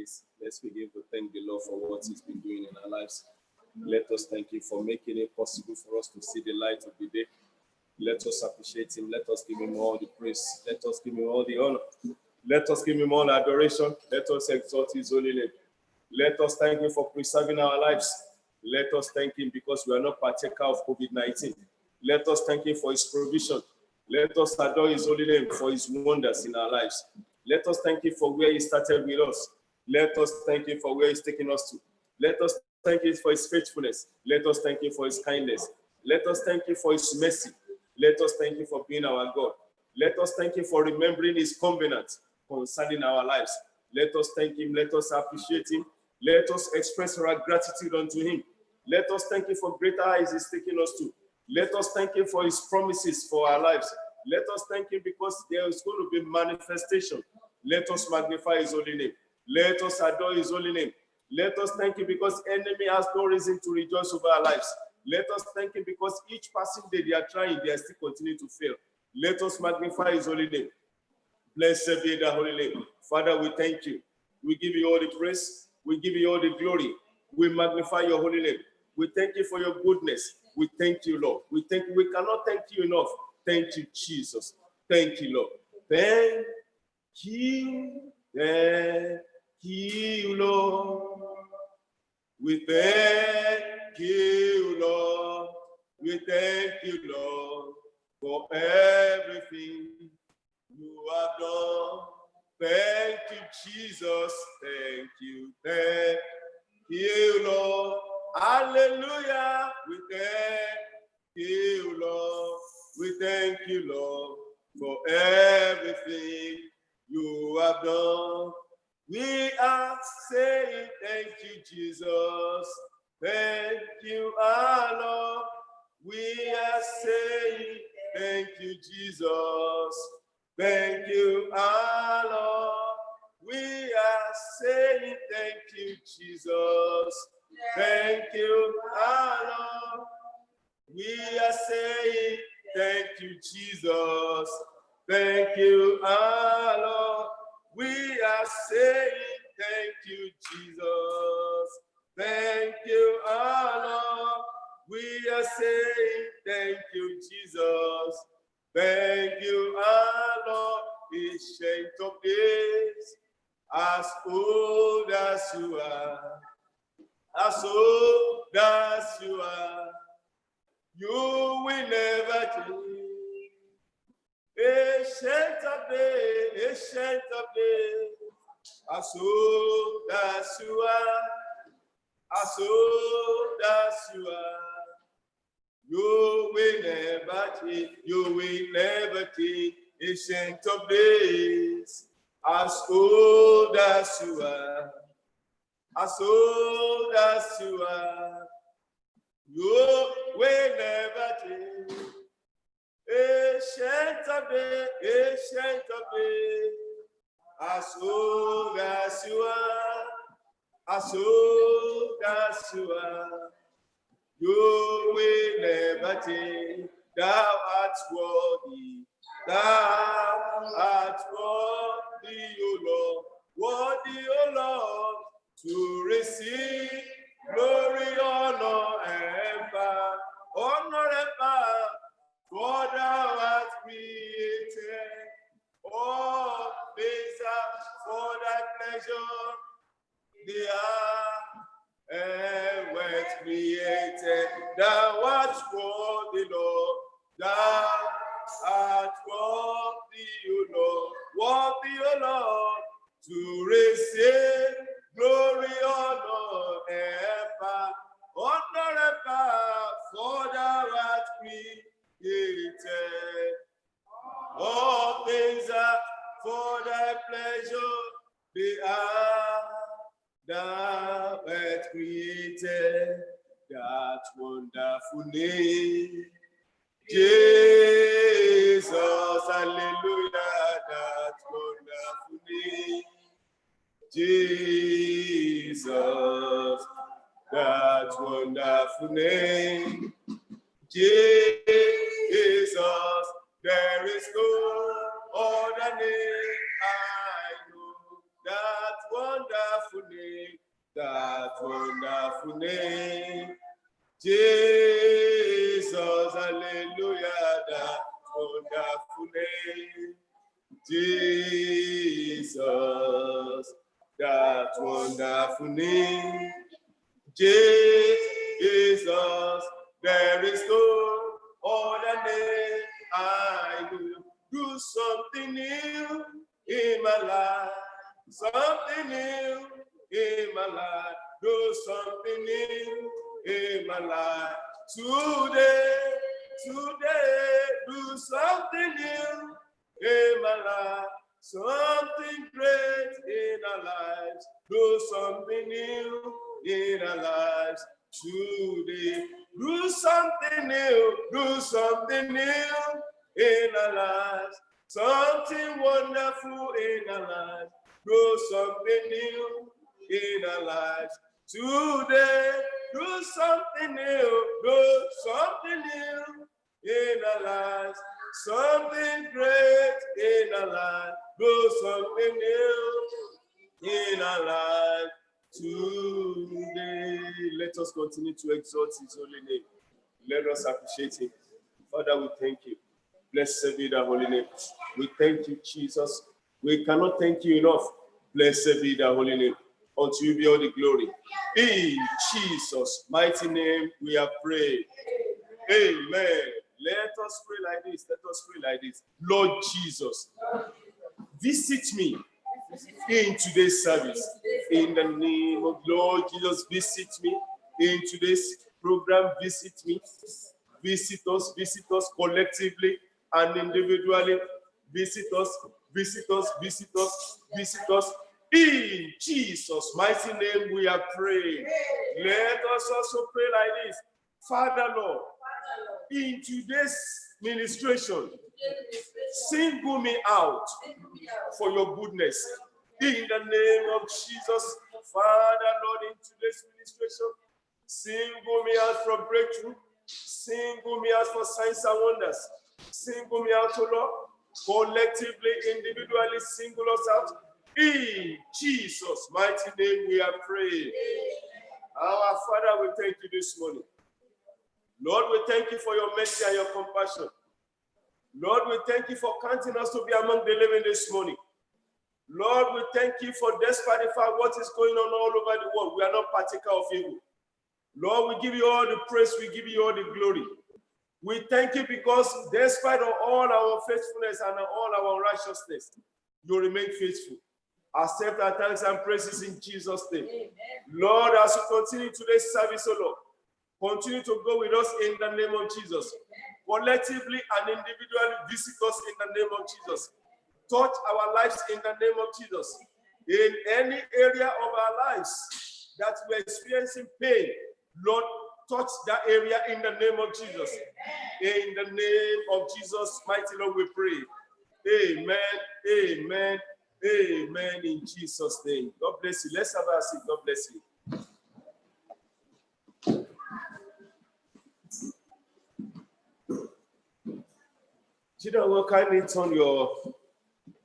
this. Let's begin to thank the Lord for what He's been doing in our lives. Let us thank Him for making it possible for us to see the light of the day. Let us appreciate Him. Let us give Him all the praise. Let us give Him all the honor. Let us give Him all adoration. Let us exalt His holy name. Let us thank Him for preserving our lives. Let us thank Him because we are not partaker of COVID-19. Let us thank Him for His provision. Let us adore His holy name for His wonders in our lives. Let us thank Him for where He started with us. Let us thank Him for where He's taking us to. Let us thank Him for His faithfulness. Let us thank Him for His kindness. Let us thank Him for His mercy. Let us thank Him for being our God. Let us thank Him for remembering His covenant concerning our lives. Let us thank Him. Let us appreciate Him. Let us express our gratitude unto Him. Let us thank Him for greater heights He's taking us to. Let us thank Him for His promises for our lives. Let us thank Him because there is going to be manifestation. Let us magnify His holy name. Let us adore His holy name. Let us thank Him because enemy has no reason to rejoice over our lives. Let us thank Him because each passing day they are trying, they are still continuing to fail. Let us magnify His holy name. Blessed be the holy name. Father, we thank You. We give You all the praise. We give You all the glory. We magnify Your holy name. We thank You for Your goodness. We thank You, Lord. We thank You. We cannot thank You enough. Thank You, Jesus. Thank You, Lord. Thank You. Thank You, Lord. We thank You, Lord. We thank You, Lord, for everything You have done. Thank You, Jesus. Thank You, Lord. Hallelujah. We thank You, Lord. We thank You, Lord, for everything You have done. We are saying thank You, Jesus. Thank You, our Lord. We are saying thank You, Jesus. Thank You, our Lord. We are saying thank You, Jesus. Thank You, our Lord. We are saying thank You, Jesus. Thank You, our Lord. We are saying thank You, Jesus. Thank You, our Lord. We are saying thank You, Jesus. Thank You, our Lord. Ancient of days, as old as You are, as old as You are, You will never change. Ancient of days, ancient of days, as old as You are, as old as You are, You will never change, You will never change. Ancient of days, as old as You are, as old as You are, You will never change. Ancient of days, ancient of days, as old as You are, as old as You are, You will never change. Thou art worthy, Thou art worthy, O Lord, worthy, O Lord, to receive glory, honor, and power, honor and power. For Thou art created all things are for Thy pleasure. They are and were created. Thou art worthy, Lord. Thou art worthy, O Lord, worthy, O Lord, to receive glory, honor, and power, honor and power. For Thou art created. All things are for Thy pleasure. They are Thou art created. That wonderful name, Jesus, hallelujah. That wonderful name, Jesus. That wonderful name, Jesus. There is no other name I know. That wonderful that wonderful name. Jesus, hallelujah, that wonderful name. Jesus, that wonderful name. Jesus, there is no other name I know. Do something new in my life, something new in my life. Do something new in my life. Today, do something new in my life. Something great in our lives. Do something new in our lives today. Do something new. Do something new in our lives. Something wonderful in our lives. Do something new in our lives today. Do something new. Do something new in our lives. Something great in our lives. Do something new in our life today. Let us continue to exalt his holy name. Let us appreciate him. Father, we thank you. Blessed be the holy name. We thank you, Jesus. We cannot thank you enough. Blessed be the holy name. Unto you be all the glory. In Jesus' mighty name we have prayed. Amen. Let us pray like this. Let us pray like this. Lord Jesus, visit me in today's service. In the name of Lord Jesus, visit me in today's program. Visit me. Visit us collectively and individually. Visit us, visit us, visit us, visit us. In Jesus' mighty name we are praying. Let us also pray like this. Father, Lord, in today's ministration, single me out for your goodness. In the name of Jesus, Father, Lord, in today's ministration, single me out for breakthrough. Single me out for signs and wonders. Single me out, O Lord. Collectively, individually, single us out. In Jesus' mighty name we are praying. Our Father, we thank you this morning. Lord, we thank you for your mercy and your compassion. Lord, we thank you for counting us to be among the living this morning. Lord, we thank you for despite the fact what is going on all over the world, we are not partaker of evil. Lord, we give you all the praise, we give you all the glory. We thank you because despite of all our faithfulness and all our righteousness, you remain faithful. Accept our thanks and praises in Jesus' name. Amen. Lord, as we continue today's service, O Lord, continue to go with us in the name of Jesus. Collectively and individually visit us in the name of Jesus. Touch our lives in the name of Jesus. In any area of our lives that we're experiencing pain, Lord, touch that area in the name of Jesus. In the name of Jesus, mighty Lord, we pray. Amen, amen, amen, in Jesus' name. God bless you. Let's have a seat. God bless you. Children, kindly turn your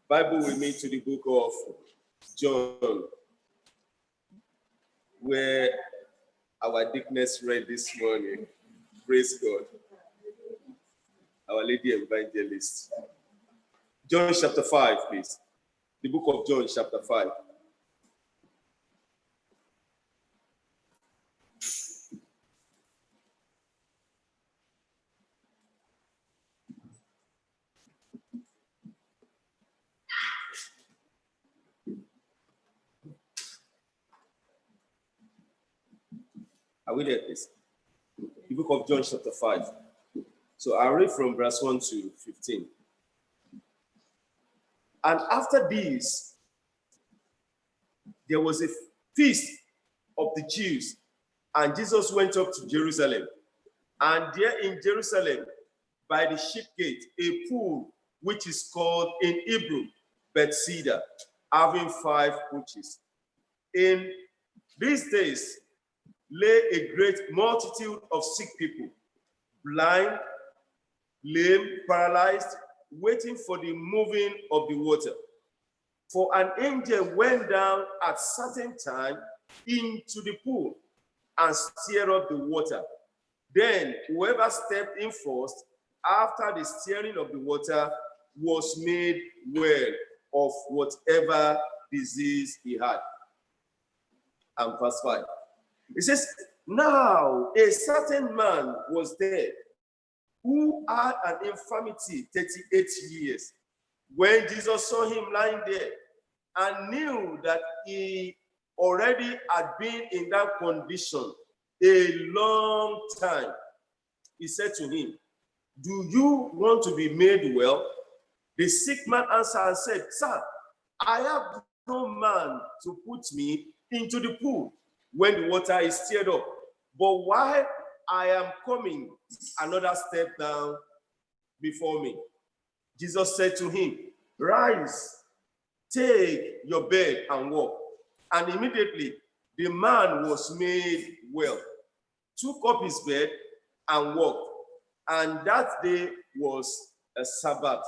Bible with me to the book of John, where our deaconess read this morning. Praise God. Our Lady Evangelist. John chapter 5, please. The book of John chapter 5. Are we there, please? The book of John chapter 5. So I'll read from verse 1 to 15. And after this, there was a feast of the Jews, and Jesus went up to Jerusalem. And there in Jerusalem, by the sheep gate, a pool, which is called in Hebrew, Bethesda, having 5 porches. In these days, lay a great multitude of sick people, blind, lame, paralyzed, waiting for the moving of the water. For an angel went down at certain time into the pool and stir up the water. Then whoever stepped in first after the stirring of the water was made well of whatever disease he had. And verse 5. It says, now a certain man was there who had an infirmity 38 years. When Jesus saw him lying there and knew that he already had been in that condition a long time, he said to him, do you want to be made well? The sick man answered and said, sir, I have no man to put me into the pool when the water is stirred up. But while I am coming, another step down before me. Jesus said to him, rise, take your bed and walk. And immediately the man was made well, took up his bed and walked. And that day was a Sabbath.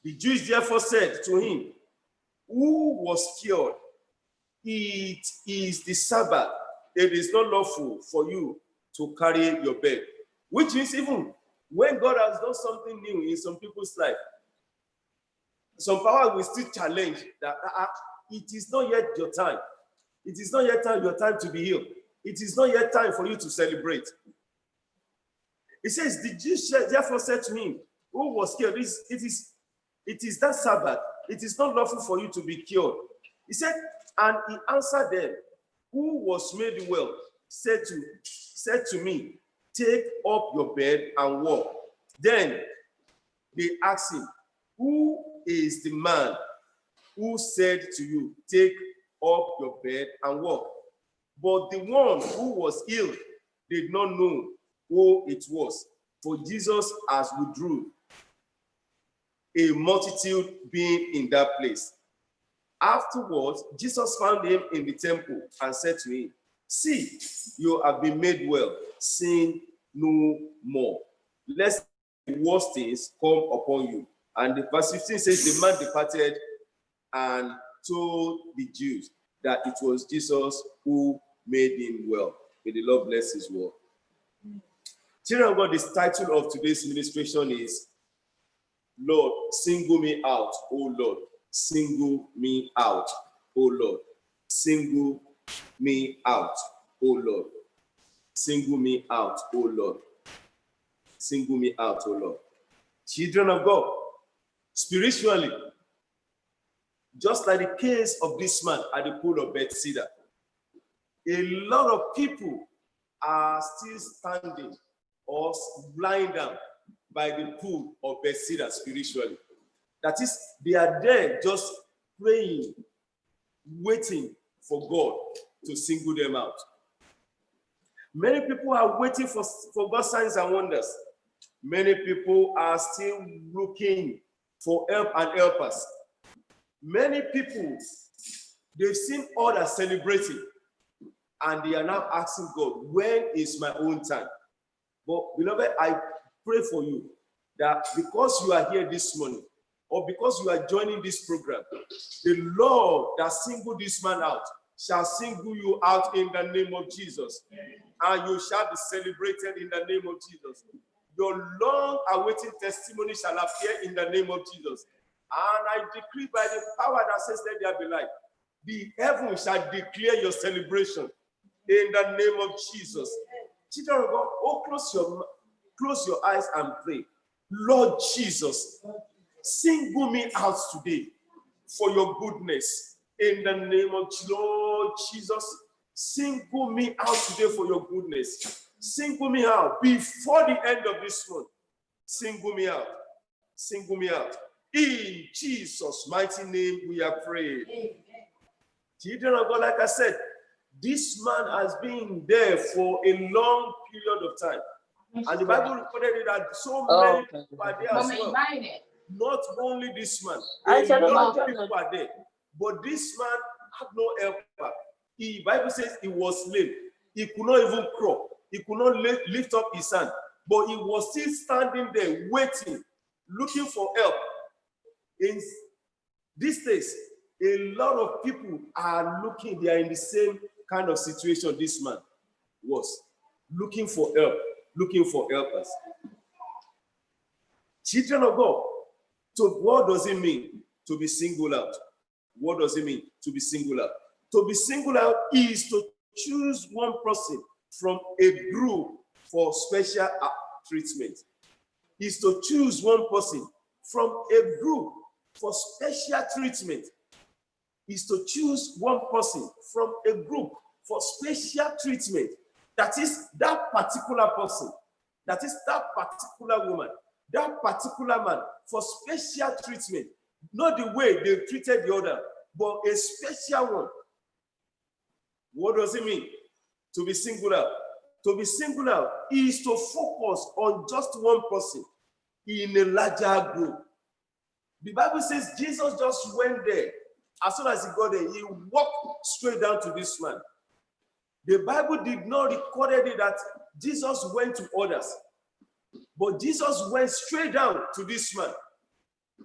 The Jews therefore said to him, who was cured? It is the Sabbath. It is not lawful for you to carry your bed. Which means even when God has done something new in some people's life, some power will still challenge that it is not yet your time. It is not yet your time to be healed. It is not yet time for you to celebrate. It says, the Jews therefore said to him, who was cured? It is that Sabbath. It is not lawful for you to be cured. He said, and he answered them, who was made well, said to me, take up your bed and walk. Then they asked him, who is the man who said to you, take up your bed and walk? But the one who was ill did not know who it was, for Jesus has withdrew, a multitude being in that place. Afterwards, Jesus found him in the temple and said to him, see, you have been made well, sin no more, lest the worst things come upon you. And the verse 15 says, the man departed and told the Jews that it was Jesus who made him well. May the Lord bless his word. Children of God, the title of today's ministration is, Lord, single me out, oh Lord. Single me out, oh Lord. Single me out, oh Lord. Single me out, oh Lord. Single me out, oh Lord. Children of God, spiritually, just like the case of this man at the pool of Bethesda, a lot of people are still standing or lying down by the pool of Bethesda spiritually. That is, they are there just praying, waiting for God to single them out. Many people are waiting for God's signs and wonders. Many people are still looking for help and helpers. Many people, they've seen others celebrating, and they are now asking God, when is my own time? But beloved, I pray for you that because you are here this morning, or because you are joining this program, the Lord that singled this man out shall single you out in the name of Jesus. And you shall be celebrated in the name of Jesus. Your long-awaited testimony shall appear in the name of Jesus. And I decree by the power that says, let there be light, the heaven shall declare your celebration in the name of Jesus. Children of God, close your eyes and pray. Lord Jesus, single me out today for your goodness. In the name of Lord Jesus, single me out today for your goodness. Single me out before the end of this month. Single me out. Single me out. In Jesus' mighty name we are praying. Children of God, like I said, this man has been there for a long period of time. And the Bible recorded it that so many people are there as well. Not only this man, a lot of people are there. But this man had no helper. The Bible says he was lame. He could not even crawl. He could not lift up his hand. But he was still standing there waiting, looking for help. In these days, A lot of people are looking, they are in the same kind of situation this man was, looking for help, looking for helpers. Children of God, so what does it mean to be singled out? What does it mean to be singled out? To be singled out is to choose one person from a group for special treatment. Is to choose one person from a group for special treatment. Is to choose one person from a group for special treatment. That is that particular person. That is that particular woman. That particular man for special treatment. Not the way they treated the other, but a special one. What does it mean to be singled out? To be singled out is to focus on just one person in a larger group. The Bible says Jesus just went there. As soon as he got there, he walked straight down to this man. The Bible did not record it that Jesus went to others, but Jesus went straight down to this man.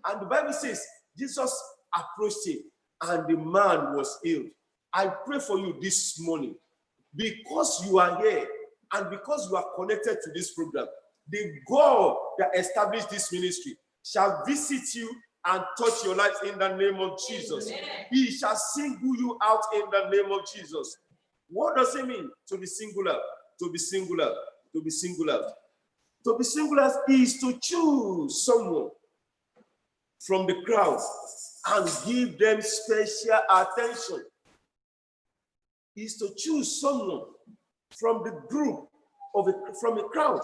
And the Bible says Jesus approached him and the man was healed. I pray for you this morning, because you are here and because you are connected to this program, the God that established this ministry shall visit you and touch your life in the name of Jesus. He shall single you out in the name of Jesus. What does it mean to be singular? To be singular. To be singular. To be singular is to choose someone from the crowd and give them special attention. Is to choose someone from the group from a crowd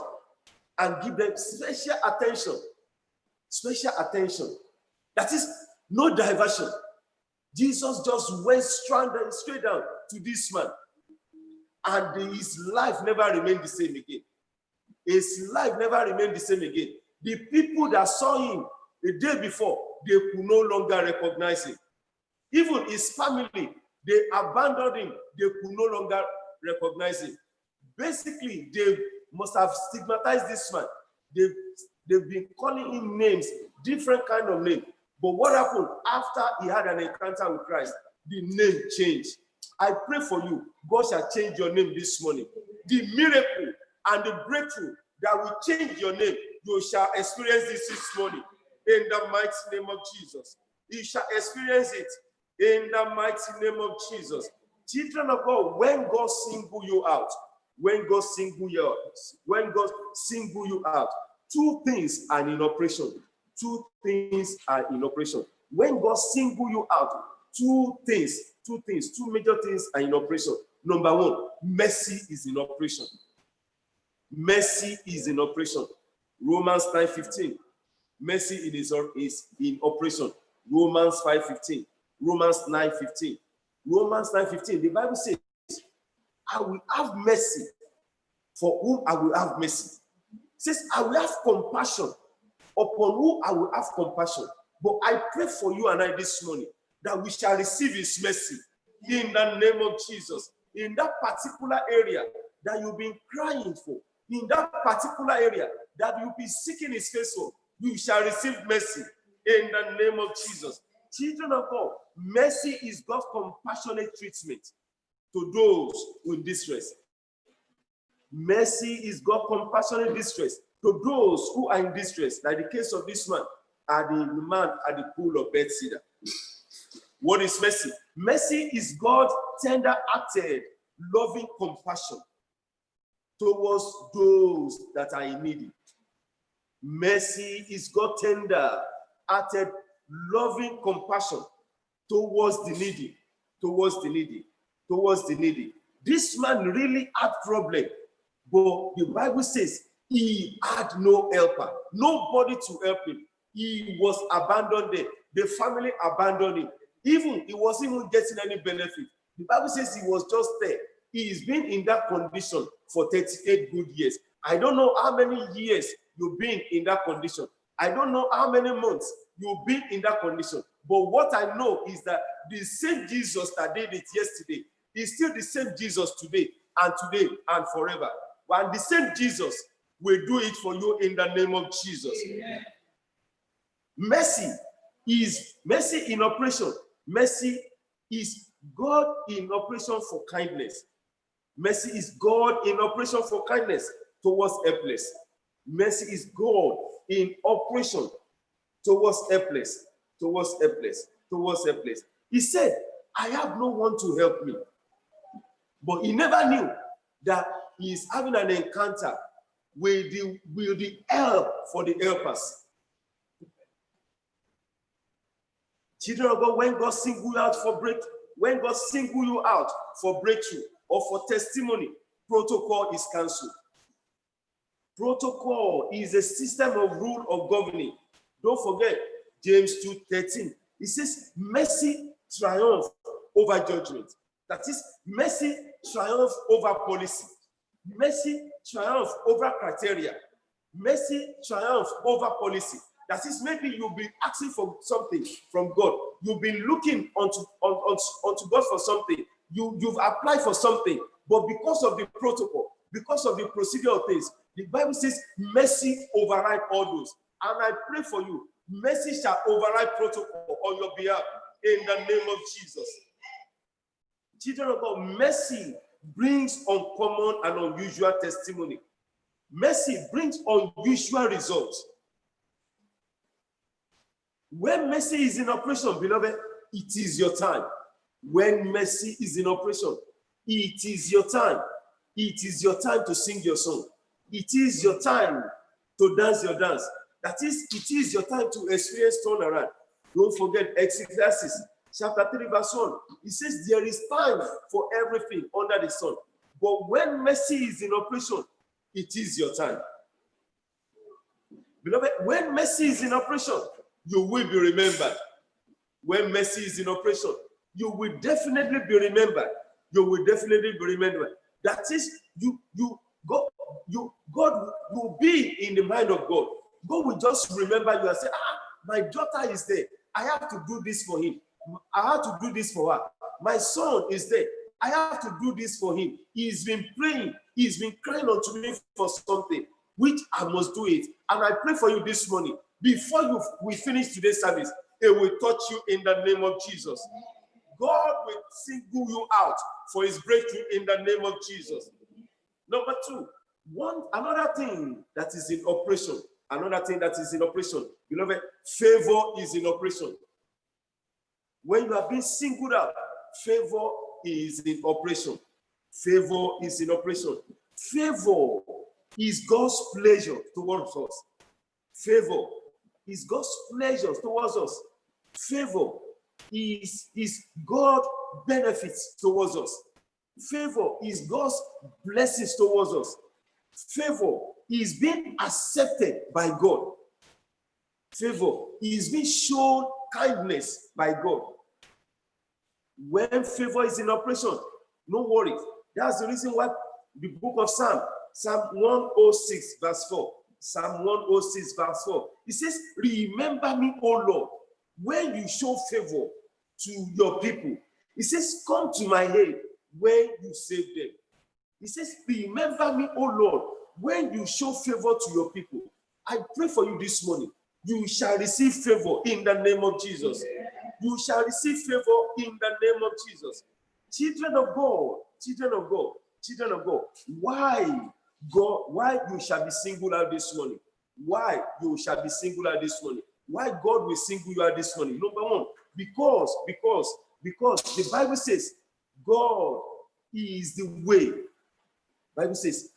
and give them special attention. Special attention. That is no diversion. Jesus just went straight down to this man, and his life never remained the same again. His life never remained the same again. The people that saw him the day before, they could no longer recognize him. Even his family, they abandoned him. They could no longer recognize him. Basically, they must have stigmatized this man. They've been calling him names, different kind of names. But what happened after he had an encounter with Christ? The name changed. I pray for you. God shall change your name this morning. The miracle and the breakthrough that will change your name, you shall experience this morning in the mighty name of Jesus. You shall experience it in the mighty name of Jesus. Children of God, when God single you out, when God single you out, two things are in operation. Two things are in operation. When God single you out, two major things are in operation. Number one, mercy is in operation. Mercy is in operation. Romans 9:15. Mercy is in operation. Romans 5:15. Romans 9:15. Romans 9:15. The Bible says, I will have mercy for whom I will have mercy. It says, I will have compassion upon whom I will have compassion. But I pray for you and I this morning that we shall receive his mercy in the name of Jesus. In that particular area that you've been crying for, in that particular area that you'll be seeking his face for, you shall receive mercy in the name of Jesus. Children of God, mercy is God's compassionate treatment to those in distress. Mercy is God's compassionate distress to those who are in distress, like the case of this man and the man at the pool of Bethesda. What is mercy? Mercy is God's tender-hearted, loving compassion towards those that are in need. Mercy is God's tender-hearted, loving compassion towards the needy, towards the needy, towards the needy. This man really had problem, but the Bible says he had no helper, nobody to help him. He was abandoned there. The family abandoned him. Even he wasn't even getting any benefit. The Bible says he was just there. He has been in that condition for 38 good years. I don't know how many years you've been in that condition. I don't know how many months you've been in that condition. But what I know is that the same Jesus that did it yesterday is still the same Jesus today and forever. And the same Jesus will do it for you in the name of Jesus. Amen. Mercy in operation. Mercy is God in operation for kindness. Mercy is God in operation for kindness towards helpless. Mercy is God in operation towards helpless, towards helpless, towards helpless. He said, I have no one to help me. But he never knew that he is having an encounter with the help for the helpers. Children of God, when God single you out for when God single you out for breakthrough or for testimony, protocol is cancelled. Protocol is a system of rule of governing. Don't forget James 2:13. It says, mercy triumphs over judgment. That is, mercy triumphs over policy. Mercy triumphs over criteria. Mercy triumphs over policy. That is, maybe you'll be asking for something from God. You've been looking onto God for something. You've applied for something, but because of the protocol, because of the procedure of things, the Bible says mercy override all those. And I pray for you, mercy shall override protocol on your behalf in the name of Jesus. Children of God, mercy brings uncommon and unusual testimony. Mercy brings unusual results. When mercy is in operation, beloved, it is your time. When mercy is in operation, it is your time. It is your time to sing your song. It is your time to dance your dance. That is, it is your time to experience turnaround. Don't forget Ecclesiastes chapter 3 verse 1. It says there is time for everything under the sun. But when mercy is in operation, it is your time. Beloved, when mercy is in operation, you will be remembered. When mercy is in operation, you will definitely be remembered. You will definitely be remembered. That is, God will be in the mind of God. God will just remember you and say, my daughter is there. I have to do this for him. I have to do this for her. My son is there. I have to do this for him. He's been praying. He's been crying unto me for something, which I must do it. And I pray for you this morning. Before we finish today's service, it will touch you in the name of Jesus. God will single you out for his breakthrough in the name of Jesus. Number two, another thing that is in operation. Another thing that is in operation. Beloved, favor is in operation. When you are being singled out, favor is in operation. Favor is in operation. Favor is God's pleasure towards us. Favor is God's pleasure towards us. Favor is God's benefits towards us. Favor is God's blessings towards us. Favor is being accepted by God. Favor is being shown kindness by God. When favor is in operation, no worry. That's the reason why the book of Psalm 106 verse 4. Psalm 106 verse 4. It says, remember me, O Lord, when you show favor to your people. It says, come to my aid when you save them. It says, remember me, O Lord, when you show favor to your people. I pray for you this morning. You shall receive favor in the name of Jesus. You shall receive favor in the name of Jesus. Children of God, children of God, children of God, why you shall be singled out this morning? Why you shall be singled out this morning? Why God will single you out this morning? Number one, because the Bible says God is the way. Bible says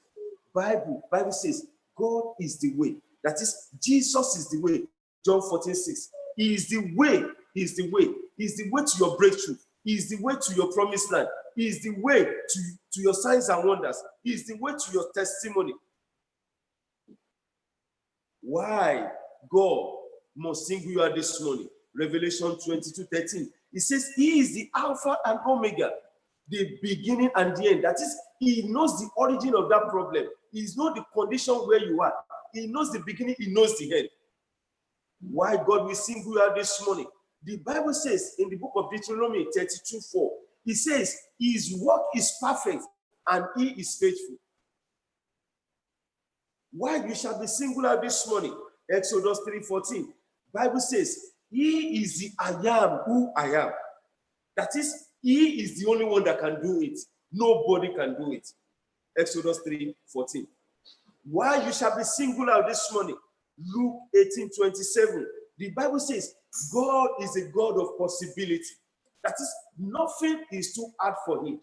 God is the way. That is, Jesus is the way. John 14:6. He is the way. He is the way. He is the way to your breakthrough. He is the way to your promised land. He is the way to your signs and wonders. He is the way to your testimony. Why God must single you out this morning? Revelation 22:13. It says, he is the Alpha and Omega, the beginning and the end. That is, he knows the origin of that problem. He knows the condition where you are. He knows the beginning, he knows the end. Why God will single you out this morning? The Bible says in the book of Deuteronomy 32:4, it says, his work is perfect and he is faithful. Why you shall be singled out this morning? Exodus 3:14. Bible says, he is the I am who I am. That is, he is the only one that can do it. Nobody can do it. Exodus 3:14. Why you shall be single out this morning. Luke 18:27. The Bible says, God is a God of possibility. That is, nothing is too hard for him.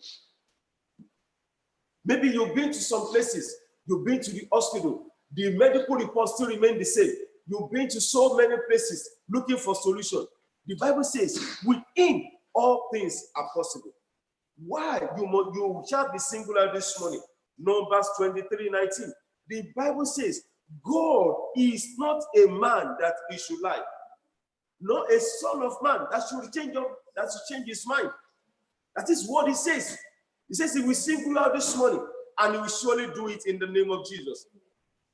Maybe you've been to some places, you've been to the hospital, the medical reports still remain the same. You've been to so many places looking for solution. The Bible says, with him, all things are possible. Why you shall be singular this morning? Numbers 23:19. The Bible says, God is not a man that he should lie, nor a son of man that should change his mind. That is what he says. He says he will singular this morning, and he will surely do it in the name of Jesus.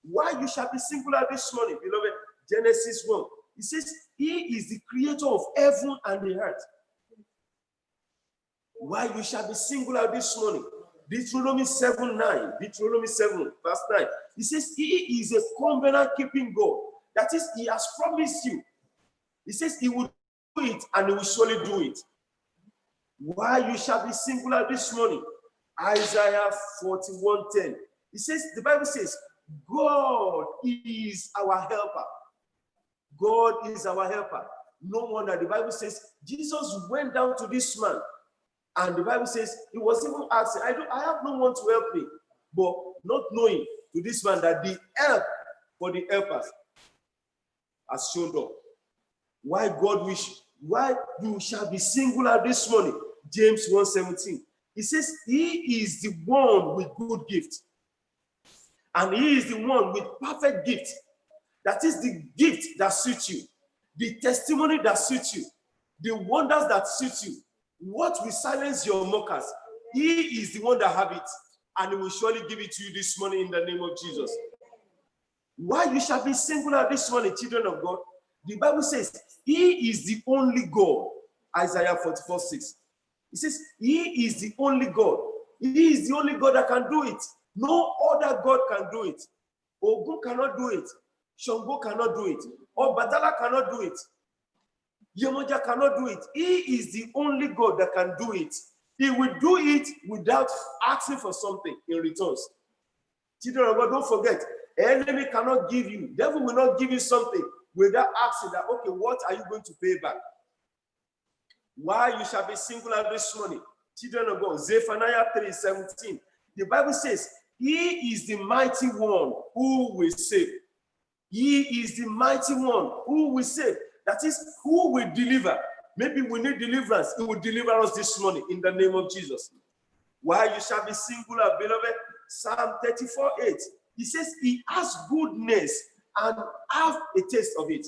Why you shall be singular this morning, beloved? Genesis 1. He says he is the creator of heaven and the earth. Why you shall be singular this morning? Deuteronomy 7:9. Deuteronomy 7, verse 9. He says he is a covenant-keeping God. That is, he has promised you. He says he will do it, and he will surely do it. Why you shall be singular this morning? Isaiah 41:10. He says, the Bible says, God is our helper. God is our helper. No wonder the Bible says Jesus went down to this man, and the Bible says he was even asking, I have no one to help me, but not knowing to this man that the help for the helpers has shown up. Why you shall be singular this morning? James 1:17. He says he is the one with good gift, and he is the one with perfect gift. That is the gift that suits you, the testimony that suits you, the wonders that suit you. What will silence your mockers? He is the one that have it, and he will surely give it to you this morning in the name of Jesus. Why you shall be singular this morning, children of God? The Bible says he is the only God. Isaiah 44:6. It says he is the only God. He is the only God that can do it. No other God can do it. Ogun cannot do it. Shango cannot do it. Or Batala cannot do it. Yemoja cannot do it. He is the only God that can do it. He will do it without asking for something in returns. Children of God, don't forget, enemy cannot give you, devil will not give you something without asking that, okay, what are you going to pay back? Why you shall be singular this morning, children of God. Zephaniah 3:17. The Bible says, he is the mighty one who will save. He is the mighty one who will save. That is, who will deliver. Maybe we need deliverance. He will deliver us this morning in the name of Jesus. Why you shall be singular, beloved? Psalm 34:8. He says he has goodness and have a taste of it.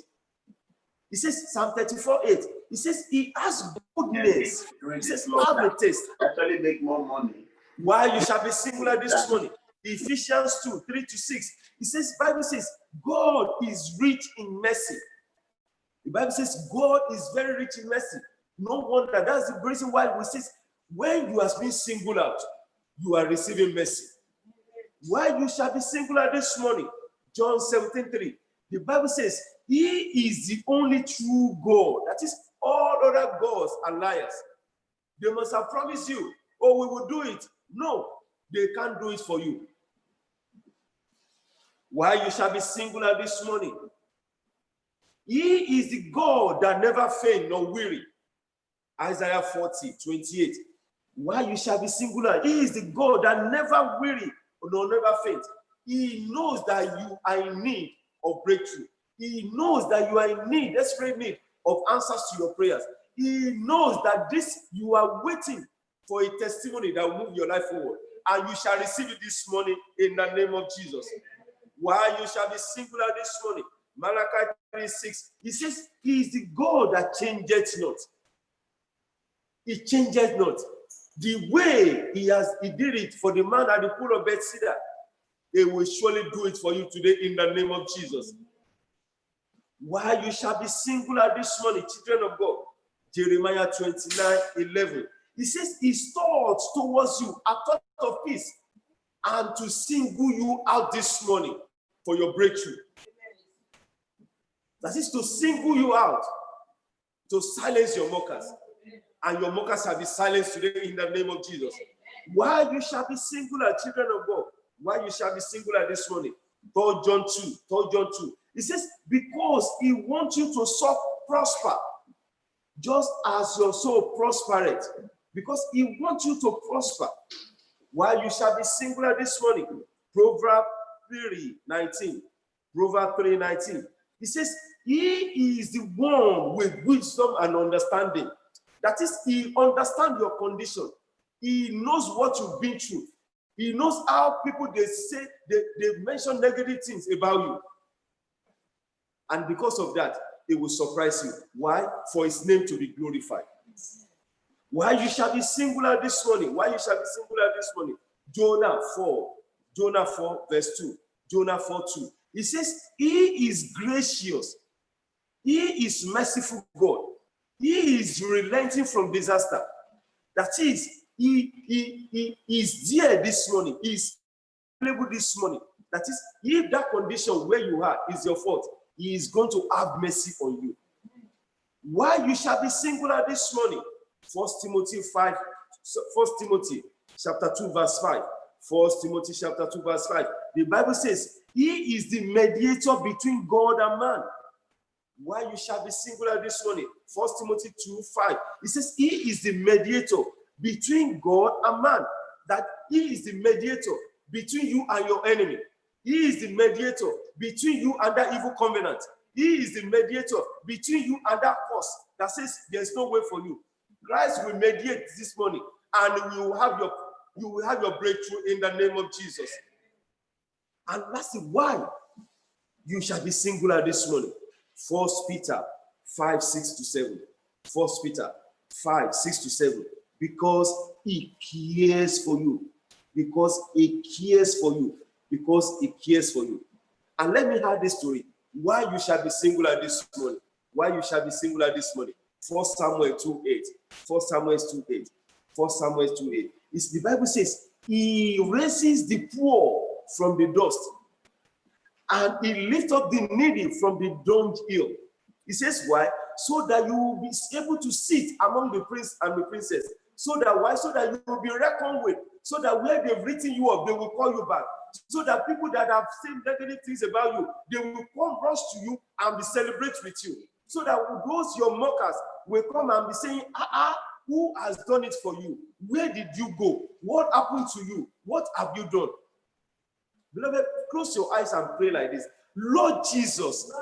He says, Psalm 34:8. He says he has goodness. He says, have a taste. Actually make more money. Why you shall be singular this morning? Ephesians 2:3-6. He says, Bible says, God is rich in mercy. The Bible says God is very rich in mercy. No wonder. That's the reason why we say when you have been singled out, you are receiving mercy. Why you shall be singular this morning? John 17:3. The Bible says he is the only true God. That is, all other gods are liars. They must have promised you, oh, we will do it. No, they can't do it for you. Why you shall be singular this morning? He is the God that never faint nor weary. Isaiah 40:28. Why you shall be singular? He is the God that never weary nor never faint. He knows that you are in need of breakthrough. He knows that you are in need, desperate need of answers to your prayers. He knows that you are waiting for a testimony that will move your life forward. And you shall receive it this morning in the name of Jesus. Why you shall be singular this morning? Malachi 3:6. He says he is the God that changeth not. He changeth not. The way he did it for the man at the pool of Bethesda, he will surely do it for you today in the name of Jesus. Why you shall be singular this morning, children of God. Jeremiah 29:11. He says his thoughts towards you are thoughts of peace, and to single you out this morning for your breakthrough. That is to single you out, to silence your mockers, and your mockers shall be silenced today in the name of Jesus. Why you shall be singular, children of God? Why you shall be singular this morning? 3 John 2. It says, because he wants you to prosper, just as your soul prospered. Because he wants you to prosper. Why you shall be singular this morning? Proverbs 3:19. Proverbs 3:19. It says, he is the one with wisdom and understanding. That is, he understands your condition. He knows what you've been through. He knows how people, they say, they mention negative things about you. And because of that, it will surprise you. Why? For his name to be glorified. Why you shall be singular this morning? Why you shall be singular this morning? Jonah 4 verse 2. Jonah 4:2. It says, he is gracious. He is merciful God. He is relenting from disaster. That is, he is there this morning. He is available this morning. That is, if that condition where you are is your fault, he is going to have mercy on you. Why you shall be singular this morning? 1 Timothy chapter 2 verse 5. 1 Timothy chapter 2 verse 5. The Bible says, he is the mediator between God and man. Why you shall be singular this morning? 1 Timothy 2:5. It says, he is the mediator between God and man. That he is the mediator between you and your enemy. He is the mediator between you and that evil covenant. He is the mediator between you and that curse that says there's no way for you. Christ will mediate this morning, and you will have your breakthrough in the name of Jesus. And that's why you shall be singular this morning. 1 Peter 5:6-7. 1 Peter 5:6-7. Because he cares for you. Because he cares for you. Because he cares for you. And let me have this story. Why you shall be singular this morning. Why you shall be singular this morning. 1 Samuel 2:8. 1 Samuel 2:8. 1 Samuel 2:8. It's the Bible says, he raises the poor from the dust, and he lifts up the needy from the dunghill. He says, why? So that you will be able to sit among the prince and the princess. So that why? So that you will be reckoned with. So that where they've written you up, they will call you back. So that people that have said negative things about you, they will come rush to you and be celebrate with you. So that those your mockers will come and be saying, who has done it for you? Where did you go? What happened to you? What have you done? Beloved, close your eyes and pray like this. Lord Jesus,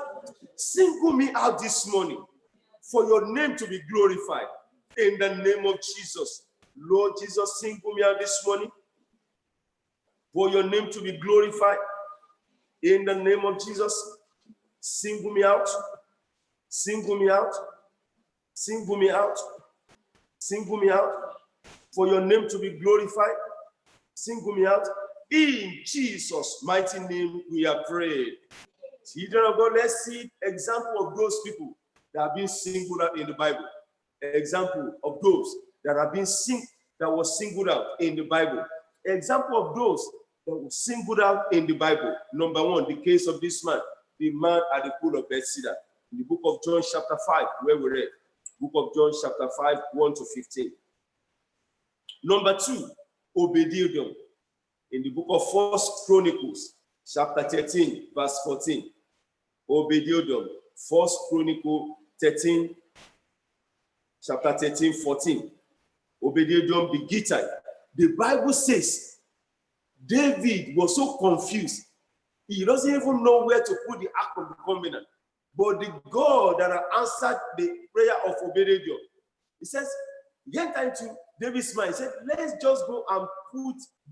single me out this morning for your name to be glorified. In the name of Jesus. Lord Jesus, single me out this morning for your name to be glorified. In the name of Jesus, single me out. Single me out. Single me out. Single me out for your name to be glorified. Single me out. In Jesus' mighty name, we are prayed. Children of God, let's see example of those people that have been singular in the Bible. Example of those that have been that was singled out in the Bible. Example of those that were singled out in the Bible. Number one, the case of this man, the man at the pool of Bethesda. In the book of John chapter 5, where we read. Book of John chapter 5, 1-15. Number two, Obed-Edom. In the book of 1 Chronicles, chapter 13, verse 14. Obed-Edom, 1 Chronicles 13, chapter 13, 14. Obed-Edom the Gittite. The Bible says David was so confused. He doesn't even know where to put the Ark of the Covenant. But the God that answered the prayer of Obed-Edom, he says, he entered into David's mind. He said, let's just go and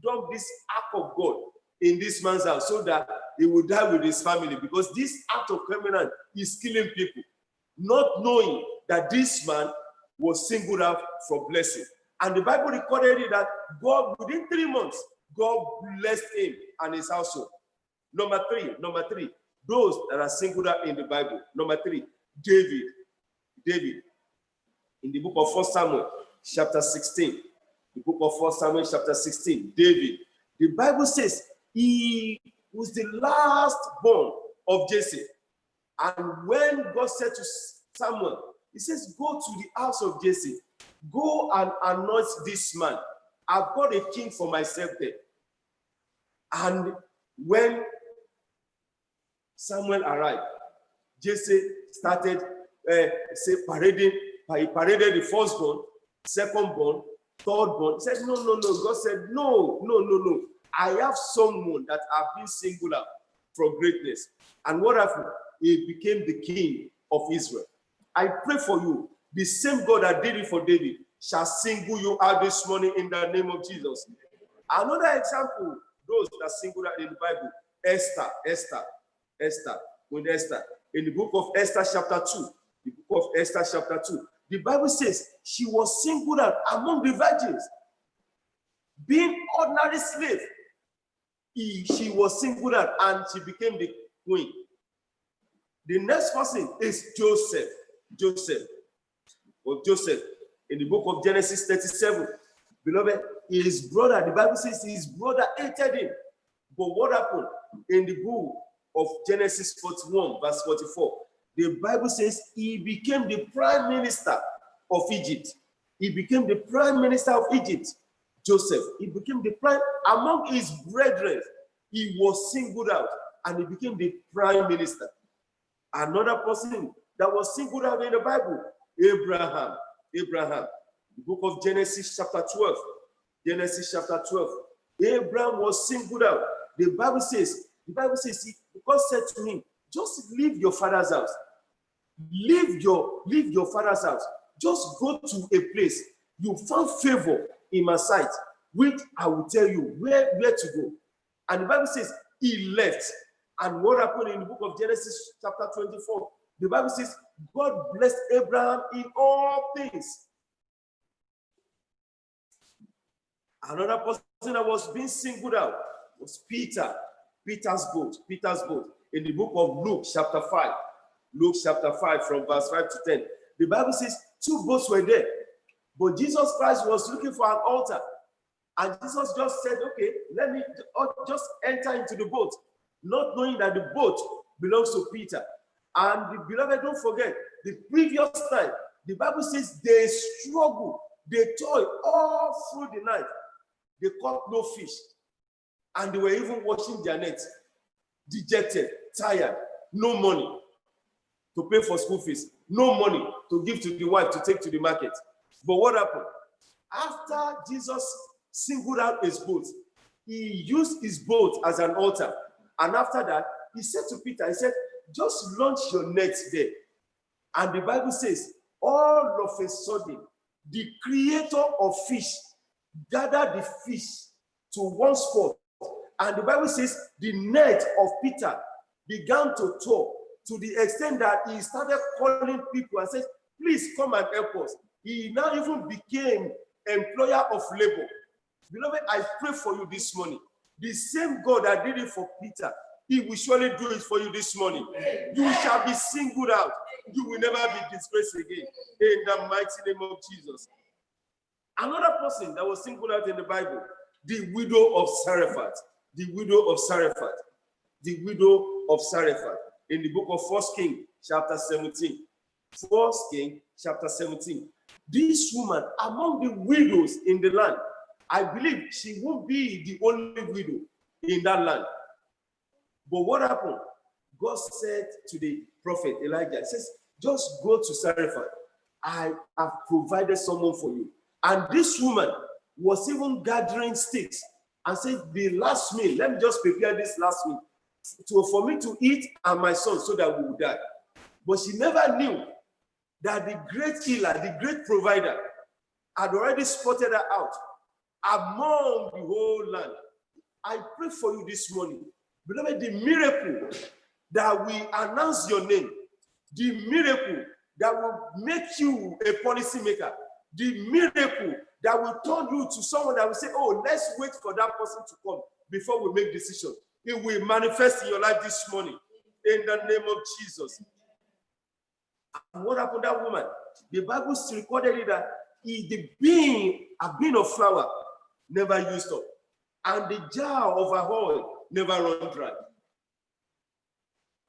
dump this Ark of God in this man's house so that he will die with his family, because this act of covenant is killing people, not knowing that this man was singled out for blessing. And the Bible recorded it that God, within 3 months, God blessed him and his household. Number three, those that are singled out in the Bible. Number three, David. In the book of 1 Samuel, chapter 16. The book of 1 Samuel, chapter 16. David. The Bible says he was the last born of Jesse. And when God said to Samuel, he says, go to the house of Jesse Go and anoint this man. I've got a king for myself there. And when Samuel arrived, Jesse started parading. He paraded the firstborn, secondborn, thirdborn. He said, no. God said, no. I have someone that have been singled out for greatness. And what happened? He became the king of Israel. I pray for you. The same God that did it for David shall single you out this morning in the name of Jesus. Another example, those that singled out in the Bible, Esther. With Esther. In the book of Esther chapter 2, the Bible says she was singled out among the virgins. Being ordinary slave, she was singled out and she became the queen. The next person is Joseph. In the book of Genesis 37, beloved, his brother, the Bible says his brother hated him. But what happened? In the book of Genesis 41, verse 44, the Bible says he became the prime minister of Egypt. Joseph. He became the prime among his brethren. He was singled out and he became the prime minister. Another person that was singled out in the Bible, Abraham. The book of Genesis chapter 12. Abraham was singled out. The Bible says, God said to him, just leave your father's house. Leave your father's house. Just go to a place you found favor in my sight, which I will tell you where to go. And the Bible says he left. And what happened in the book of Genesis chapter 24? The Bible says God blessed Abraham in all things. Another person that was being singled out was Peter's boat. In the book of Luke chapter 5 from verse 5 to 10. The Bible says 2 boats were there, but Jesus Christ was looking for an altar. And Jesus just said, okay, let me just enter into the boat, not knowing that the boat belongs to Peter. And the beloved, don't forget, the previous time, the Bible says they struggled, they toiled all through the night. They caught no fish. And they were even washing their nets, dejected, tired, no money to pay for school fees, no money to give to the wife to take to the market. But what happened? After Jesus singled out his boat, he used his boat as an altar. And after that, he said to Peter, he said, just launch your nets there. And the Bible says, all of a sudden, the creator of fish gathered the fish to one spot. And the Bible says the net of Peter began to tore to the extent that he started calling people and said, please come and help us. He now even became employer of labor. Beloved, I pray for you this morning. The same God that did it for Peter, he will surely do it for you this morning. You shall be singled out. You will never be disgraced again. In the mighty name of Jesus. Another person that was singled out in the Bible, the widow of Zarephath. In the book of 1 Kings, chapter 17. 1 Kings, chapter 17. This woman, among the widows in the land, I believe she won't be the only widow in that land. But what happened? God said to the prophet Elijah, he says, just go to Zarephath. I have provided someone for you. And this woman was even gathering sticks and said, the last meal, let me just prepare this last meal for me to eat and my son so that we will die. But she never knew that the great healer, the great provider, had already spotted her out among the whole land. I pray for you this morning, beloved, the miracle that will announce your name, the miracle that will make you a policy maker, the miracle that will turn you to someone that will say, oh, let's wait for that person to come before we make decisions. It will manifest in your life this morning in the name of Jesus. And what happened to that woman? The Bible still recorded it that a bean of flour never used up, and the jar of her oil never run dry.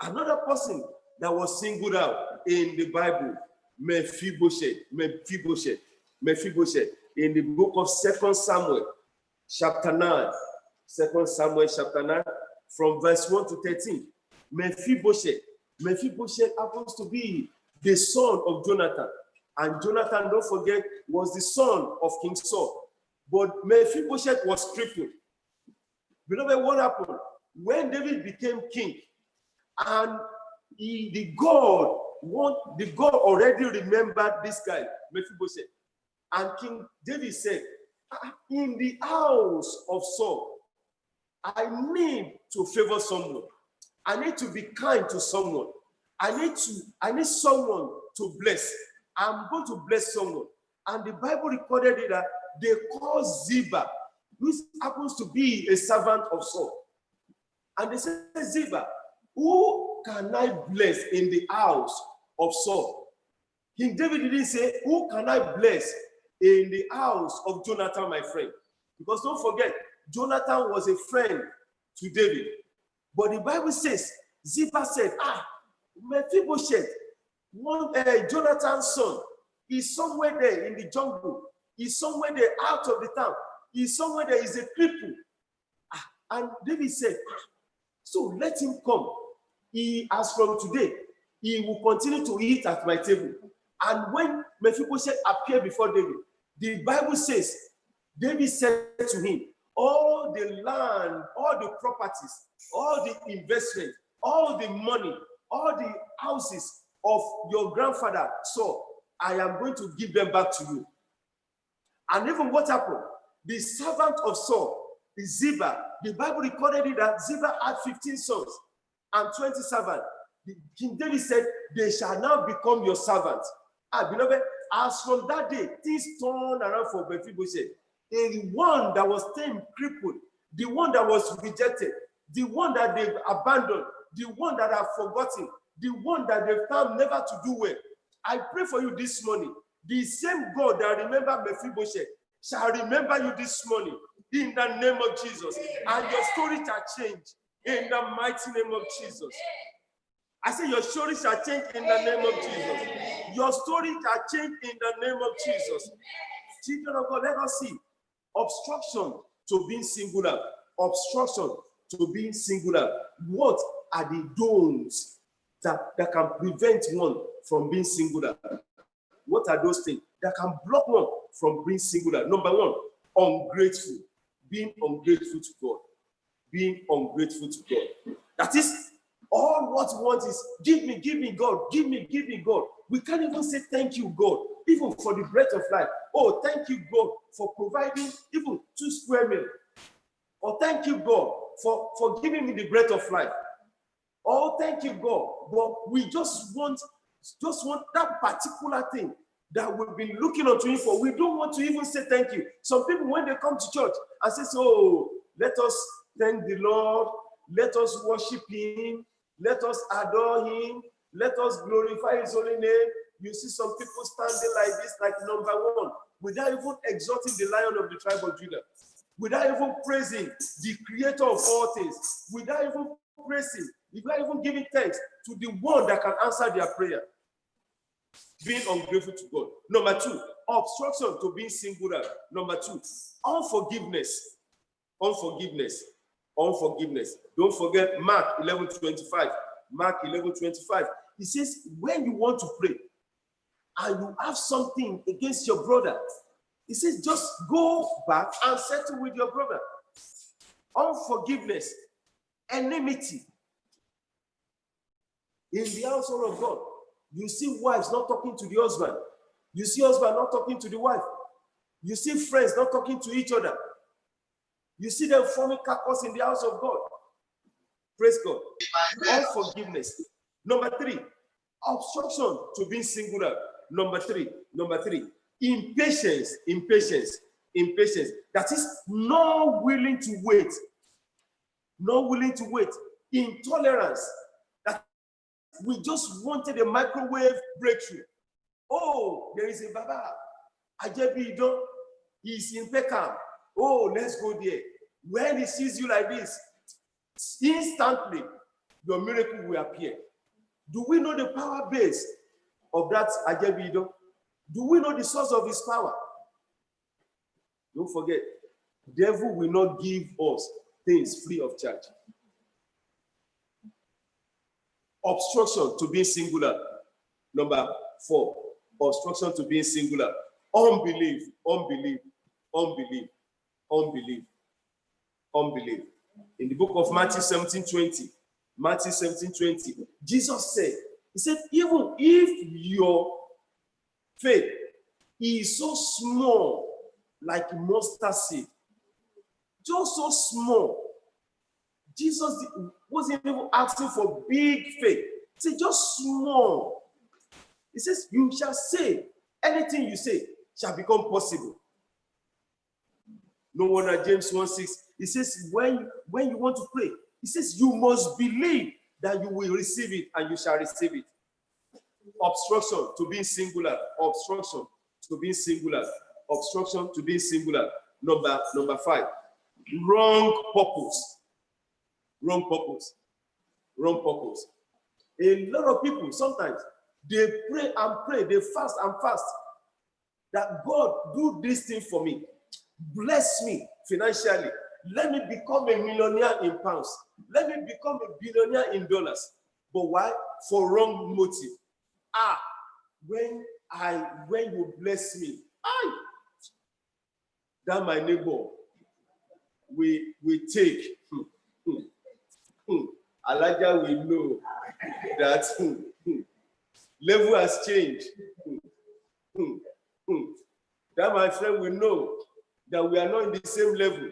Another person that was singled out in the Bible, Mephibosheth. Mephibosheth in the book of 2 Samuel, chapter 9. 2 Samuel, chapter 9, from verse 1 to 13. Mephibosheth happens to be the son of Jonathan. And Jonathan, don't forget, was the son of King Saul. But Mephibosheth was crippled. Beloved, what happened? When David became king, and the God already remembered this guy, Mephibosheth. And King David said, in the house of Saul, I need to favor someone. I need to be kind to someone. I need someone to bless. I'm going to bless someone. And the Bible recorded it that they called Ziba, which happens to be a servant of Saul. And they said, Ziba, who can I bless in the house of Saul? King David didn't say, who can I bless in the house of Jonathan, my friend? Because don't forget, Jonathan was a friend to David. But the Bible says, Ziba said, Mephibosheth, Jonathan's son, is somewhere there in the jungle. He's somewhere there out of the town. He's somewhere there, is a cripple. And David said, so let him come. As from today, he will continue to eat at my table. And when Mephibosheth appeared before David, the Bible says, David said to him, all the land, all the properties, all the investment, all the money, all the houses of your grandfather Saul, I am going to give them back to you. And even what happened? The servant of Saul, Ziba, the Bible recorded it that Ziba had 15 sons and 20 servants. King David said, they shall now become your servants. Beloved, as from that day, things turned around for Mephibosheth. The one that was staying crippled, the one that was rejected, the one that they've abandoned, the one that have forgotten, the one that they've found never to do well. I pray for you this morning. The same God that remembered Mephibosheth shall remember you this morning in the name of Jesus. And your story shall change in the mighty name of Jesus. I say your story shall change in the name of Jesus. Your story shall change in the name of Jesus. Children of God, let us see. Obstruction to being singular. Obstruction to being singular. What are the don'ts that can prevent one from being singular? What are those things that can block one from being singular? Number one, ungrateful. Being ungrateful to God. Being ungrateful to God. That is, all what we want is, give me, God. Give me, God. We can't even say thank you, God, even for the breath of life. Oh, thank you, God, for providing even 2 square meals. Or thank you, God, for giving me the breath of life. Oh, thank you, God. But we just want that particular thing that we've been looking unto Him for. We don't want to even say thank you. Some people, when they come to church and say, so let us thank the Lord, let us worship Him, let us adore Him, let us glorify His holy name. You see some people standing like this, like number one, without even exalting the Lion of the tribe of Judah, without even praising the Creator of all things, without even praising, without even giving thanks to the one that can answer their prayer. Being ungrateful to God. Number two, obstruction to being singular. Number two, unforgiveness. Unforgiveness. Don't forget Mark 11:25. Mark 11:25. It says, when you want to pray and you have something against your brother, it says, just go back and settle with your brother. Unforgiveness, enmity. In the household of God, you see wives not talking to the husband. You see husband not talking to the wife. You see friends not talking to each other. You see them forming caucus in the house of God. Praise God. Unforgiveness. Number three, obstruction to being singular. Number three, impatience. That is not willing to wait. Intolerance. That we just wanted a microwave breakthrough. Oh, there is a Baba. Ajebido. He's in Peckham. Oh, let's go there. When he sees you like this, instantly, your miracle will appear. Do we know the power base of that Ajebido? Do we know the source of his power? Don't forget, devil will not give us things free of charge. Obstruction to being singular. Number 4, obstruction to being singular. Unbelief, unbelief, unbelief, unbelief, unbelief. In the book of Matthew 17:20, Matthew 17:20, Jesus said, he said, even if your faith is so small, like mustard seed, just so small, Jesus wasn't even asking for big faith. He said, just small. He says, you shall say, anything you say shall become possible. No wonder James 1:6, he says, when you want to pray, he says, you must believe that you will receive it and you shall receive it. Obstruction to being singular. Obstruction to being singular. Obstruction to being singular. Number 5, wrong purpose. Wrong purpose. Wrong purpose. A lot of people sometimes they pray and pray, they fast and fast, that God do this thing for me, bless me financially, let me become a millionaire in pounds, let me become a billionaire in dollars. But why? For wrong motive. When you bless me, that my neighbor we take. Elijah will know that level has changed. That my friend will know that we are not in the same level.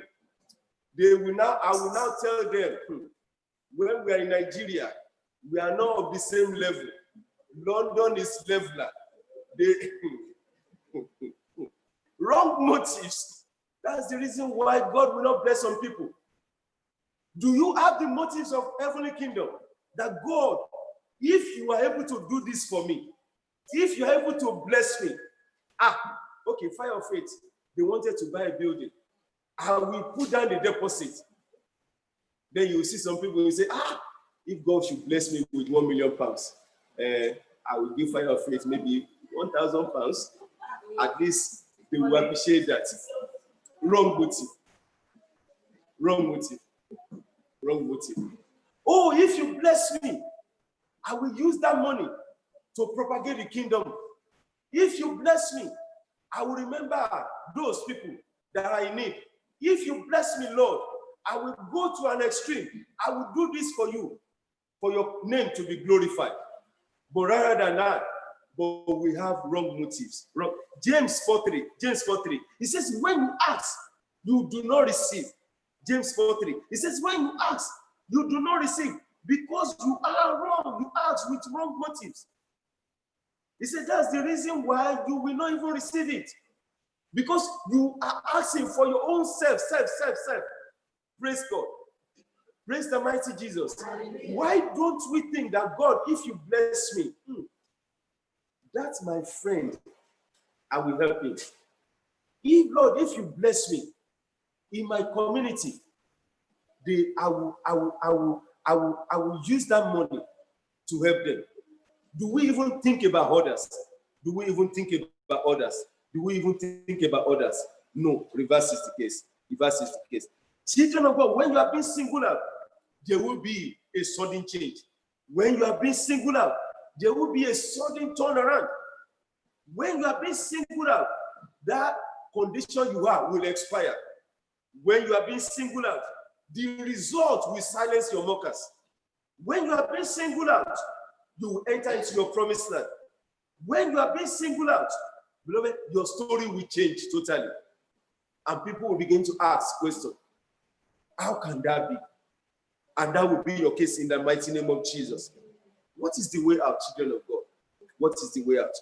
I will now tell them, when we are in Nigeria, we are not of the same level. London is leveler. Wrong motives. That's the reason why God will not bless some people. Do you have the motives of heavenly kingdom? That God, if you are able to do this for me, if you are able to bless me, okay, fire of faith, they wanted to buy a building. I will put down the deposit. Then you will see some people will say, if God should bless me with £1 million, I will give fire of faith maybe £1,000. At least they will appreciate that. Wrong motive. Wrong motive. Wrong motive. Oh, if you bless me, I will use that money to propagate the kingdom. If you bless me, I will remember those people that are in need. If you bless me, Lord, I will go to an extreme. I will do this for you, for your name to be glorified. But rather than that, but we have wrong motives. Wrong. James 4:3. He says, when you ask, you do not receive. James 4:3. He says, when you ask, you do not receive because you are wrong. You ask with wrong motives. He said, that's the reason why you will not even receive it. Because you are asking for your own self. Praise God. Praise the mighty Jesus. Why don't we think that God, if you bless me, that's my friend, I will help him. Lord, if you bless me in my community, I will use that money to help them. Do we even think about others? Do we even think about others? Do we even think about others? No, reverse is the case. Reverse is the case. Children of God, when you are being singled out, there will be a sudden change. When you are being singled out, there will be a sudden turnaround. When you are being singled out, that condition you are will expire. When you are being singled out, the result will silence your mockers. When you are being singled out, you will enter into your promised land. When you are being singled out, beloved, your story will change totally. And people will begin to ask questions. How can that be? And that will be your case in the mighty name of Jesus. What is the way out, children of God? What is the way out?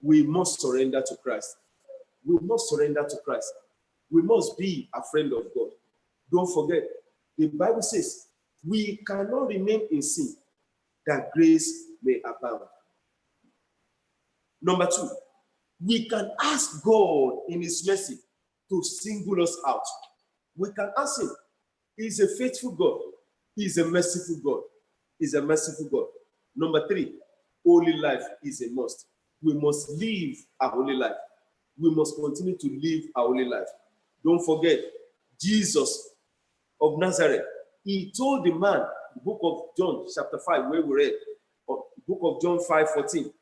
We must surrender to Christ. We must surrender to Christ. We must be a friend of God. Don't forget, the Bible says, we cannot remain in sin that grace may abound. Number 2, we can ask God in his mercy to single us out. We can ask him. He's a faithful God. He's a merciful God. He's a merciful God. Number 3, holy life is a must. We must live a holy life. We must continue to live a holy life. Don't forget, Jesus of Nazareth. He told the man, book of John, chapter 5, where we read, or book of John 5:14,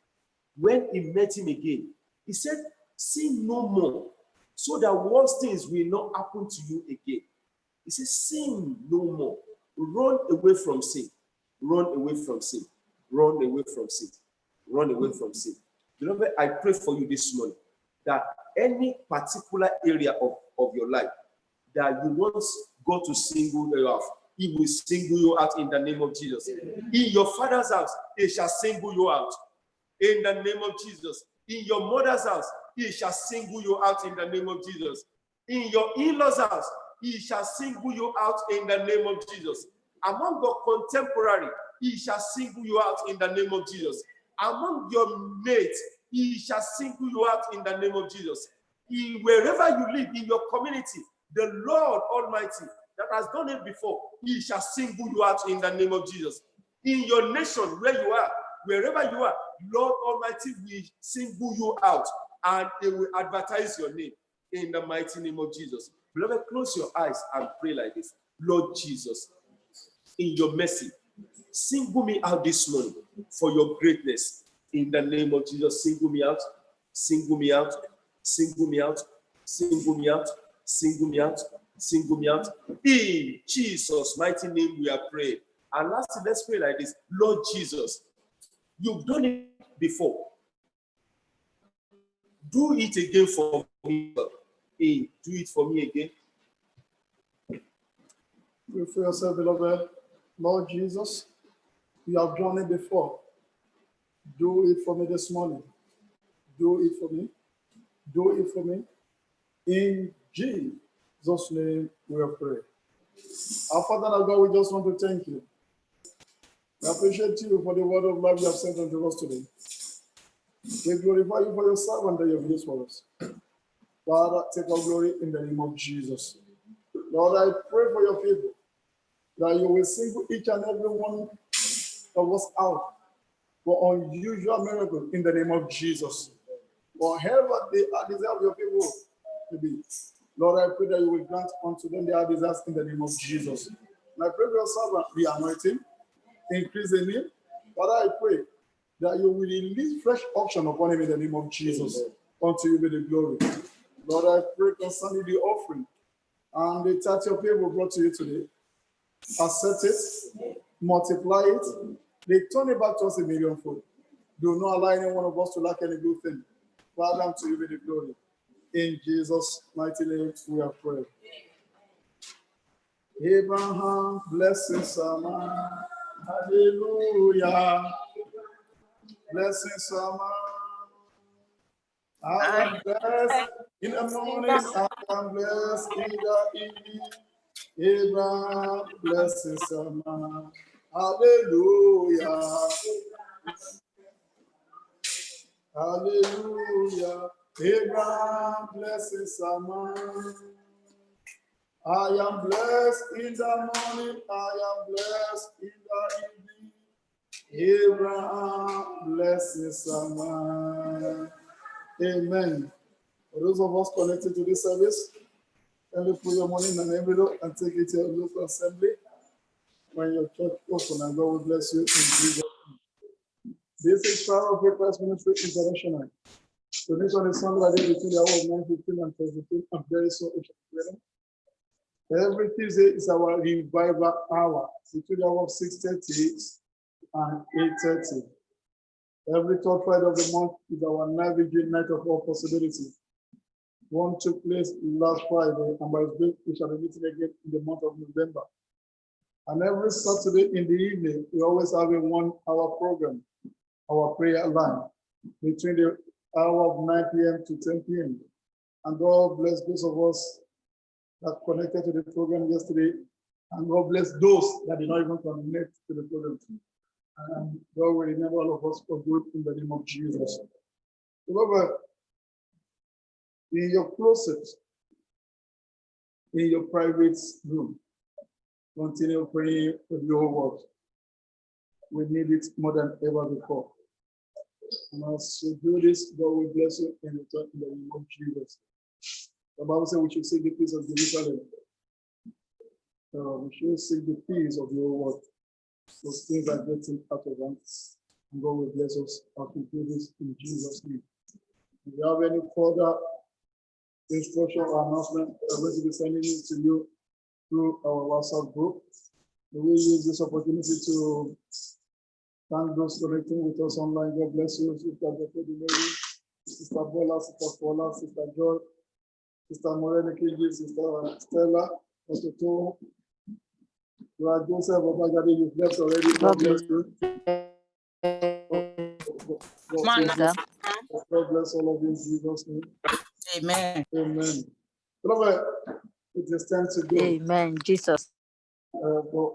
when he met him again, he said, sin no more, so that worse things will not happen to you again. He said, sin no more. Run away from sin. Run away from sin. Run away from sin. Run away from sin. Beloved, I pray for you this morning that any particular area of your life that you want God to single you out, He will single you out in the name of Jesus. In your father's house, He shall single you out in the name of Jesus. In your mother's house, He shall single you out in the name of Jesus. In your in-laws' house, He shall single you out in the name of Jesus. Among your contemporary, He shall single you out in the name of Jesus. Among your mates, He shall single you out in the name of Jesus. Wherever you live in your community, the Lord Almighty that has done it before, He shall single you out in the name of Jesus. In your nation, where you are, wherever you are, Lord Almighty will single you out and He will advertise your name in the mighty name of Jesus. Beloved, close your eyes and pray like this. Lord Jesus, in your mercy, single me out this morning for your greatness. In the name of Jesus, single me out, single me out, single me out, single me out, single me out, single me out. In Jesus' mighty name we are praying. And lastly, let's pray like this. Lord Jesus, you've done it before. Do it again for me. Hey, do it for me again. Pray for yourself, beloved. Lord Jesus, you have done it before. Do it for me this morning. Do it for me. Do it for me. In Jesus' name we are praying. Our Father, our God, we just want to thank you. We appreciate you for the word of life you have sent unto us today. We glorify you for your servant that you have used for us. Father, take our glory in the name of Jesus. Lord, I pray for your people that you will single each and every one of us out for unusual miracles in the name of Jesus. Whatever they are deserve your people to be. Lord, I pray that you will grant unto them their desires in the name of Jesus. And I pray for your servant, the anointing, increase in him. Father, I pray that you will release fresh auction upon him in the name of Jesus. Unto you be the glory. Lord, I pray concerning the offering and the 30 people brought to you today. Accept it, multiply it, return it back to us a millionfold. Do not allow any one of us to lack any good thing. Father, unto you be the glory. In Jesus' mighty name, we have prayed. Abraham, blessings, Sama. Hallelujah. Blessings, Sama. I am blessed in the morning, I am blessed in the evening. Abraham, blessings, Sama. Hallelujah. Hallelujah. Abraham, blessings, Sama. I am blessed in the morning, I am blessed in the evening. Abraham, blessings, Sama. Amen. For those of us connected to this service, can you put your money in an envelope and take it to your local assembly when your church open, and God will bless you in Jesus' name. This is Power of Christ Ministry International. So this one is Sunday between the hour of 9:15 and 10:15. I'm very sorry. Every Tuesday is our revival hour between the hour of 6:30 and 8:30. Every third Friday of the month is our night vigil, night of all possibility. One took place last Friday, and by His grace we shall be meeting again in the month of November. And every Saturday in the evening, we always have a 1-hour program, our prayer line, between the hour of 9 p.m. to 10 p.m. And God bless those of us that connected to the program yesterday, and God bless those that did not even connect to the program. And God will remember all of us for good in the name of Jesus. Remember, in your closet, in your private room, continue praying for your word. We need it more than ever before. And as you do this, God will bless you in return in the name of Jesus. The Bible says we should seek the peace of Jerusalem. We should seek the peace of your word. Those things are getting out of hand. And God will bless us as we do this in Jesus' name. If you have any further instruction or announcement, I'm going to be sending it to you through our WhatsApp group. We will use this opportunity to thank those connecting with us online. God bless you, Sister Jeffrey, Sister Bola, Sister Paula, Sister Joy, Sister Morena Kiji, Sister Stella, Pastor Tom, Joseph Obagade, you've left already. God bless you. God bless all of you in Jesus' name. Amen. Amen. Beloved, it is time to go. Amen. Jesus. But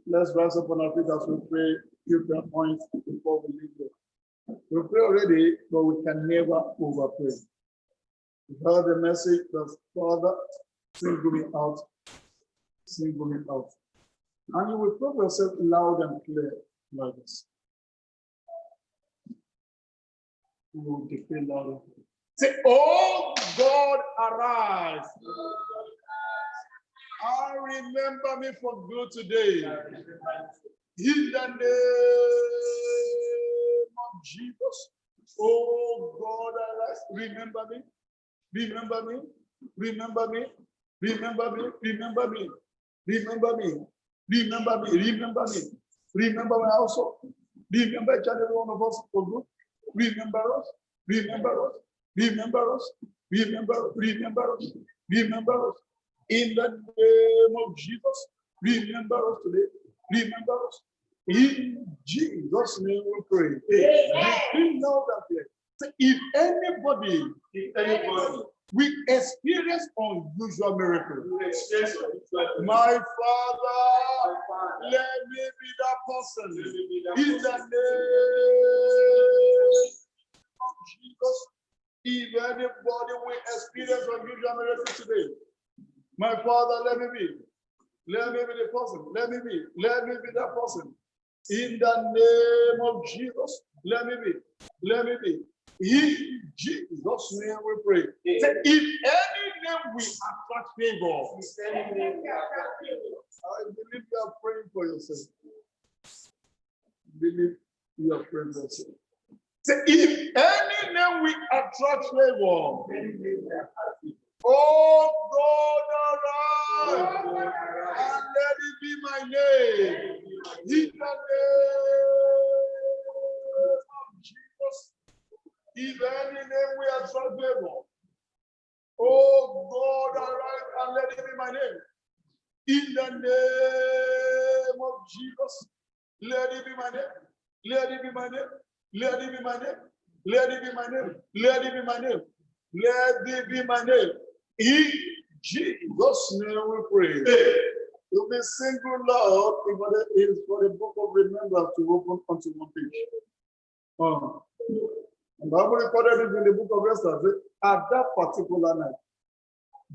let's rise up on our feet as we pray few prayer points before we leave here. We pray already, but we can never over pray. We heard the message that Father, single me out, single me out. And you will put yourself loud and clear like this. You will declare loud and clear. Say, oh God, arise. And remember me for good today. In the name of Jesus. Oh God, arise. Remember me. Remember me. Remember me. Remember me. Remember me. Remember me. Remember me. Remember me. Remember my household. Remember each and every one of us for good. Remember us. Remember us. Remember us. Remember us. Remember us. Remember us. In the name of Jesus. Remember us today. Remember us. In Jesus' name we pray. Amen. If anybody we experience unusual miracles, my Father, let me be that person. In the name of Jesus. If anybody will experience unusual miracles today, my Father, let me be. Let me be the person. Let me be. Let me be that person. In the name of Jesus, let me be. Let me be. In Jesus' name we pray. Say, if any name we attract favor, I believe you are praying for yourself. Believe you are praying for yourself. Say, if any name we attract favor, oh God, arise, and let it be my name. In the name of Jesus. If any name we are transferable, oh God, arise and let it be my name. In the name of Jesus, let it be my name. Let it be my name. Let it be my name. Let it be my name. Let it be my name. Let it be my name. In Jesus' name we pray. To be single loud is for the book of remembrance to open onto one page. The Bible recorded it in the book of Esther. At that particular night,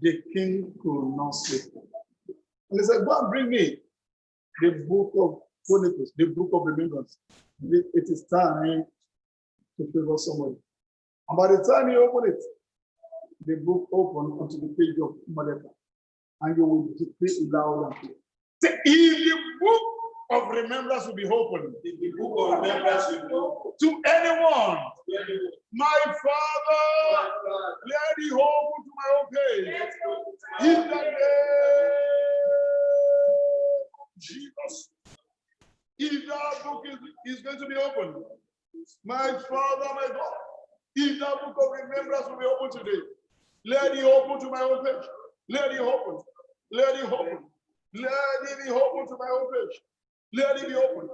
the king could not sleep. And he said, go and bring me the book of Chronicles, the book of remembrance. It is time to favor somebody. And by the time he opened it, the book opened onto the page of Mordecai. And you will declare loud and clear. Say, if the book of remembrance will be opened, the book of remembrance will be opened to anyone, my Father, let it open to my own page. In the name of Jesus, if that book is going to be opened, my Father, my God, if that book of remembrance will be open today, let it open to my own page. Let it open. Let it open. Let it be open to my own page. Let it be open.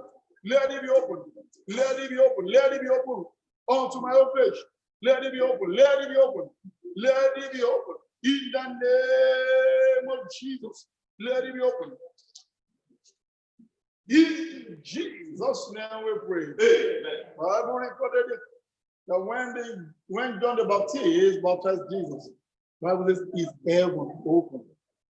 Let it be open. Let it be open. Let it be open onto my own page. Let it be open. Let it be open. Let it be open. In the name of Jesus. Let it be open. In Jesus' name we pray. Amen. Bible recorded it that when John the Baptist baptized Jesus, Bible says his heaven opened.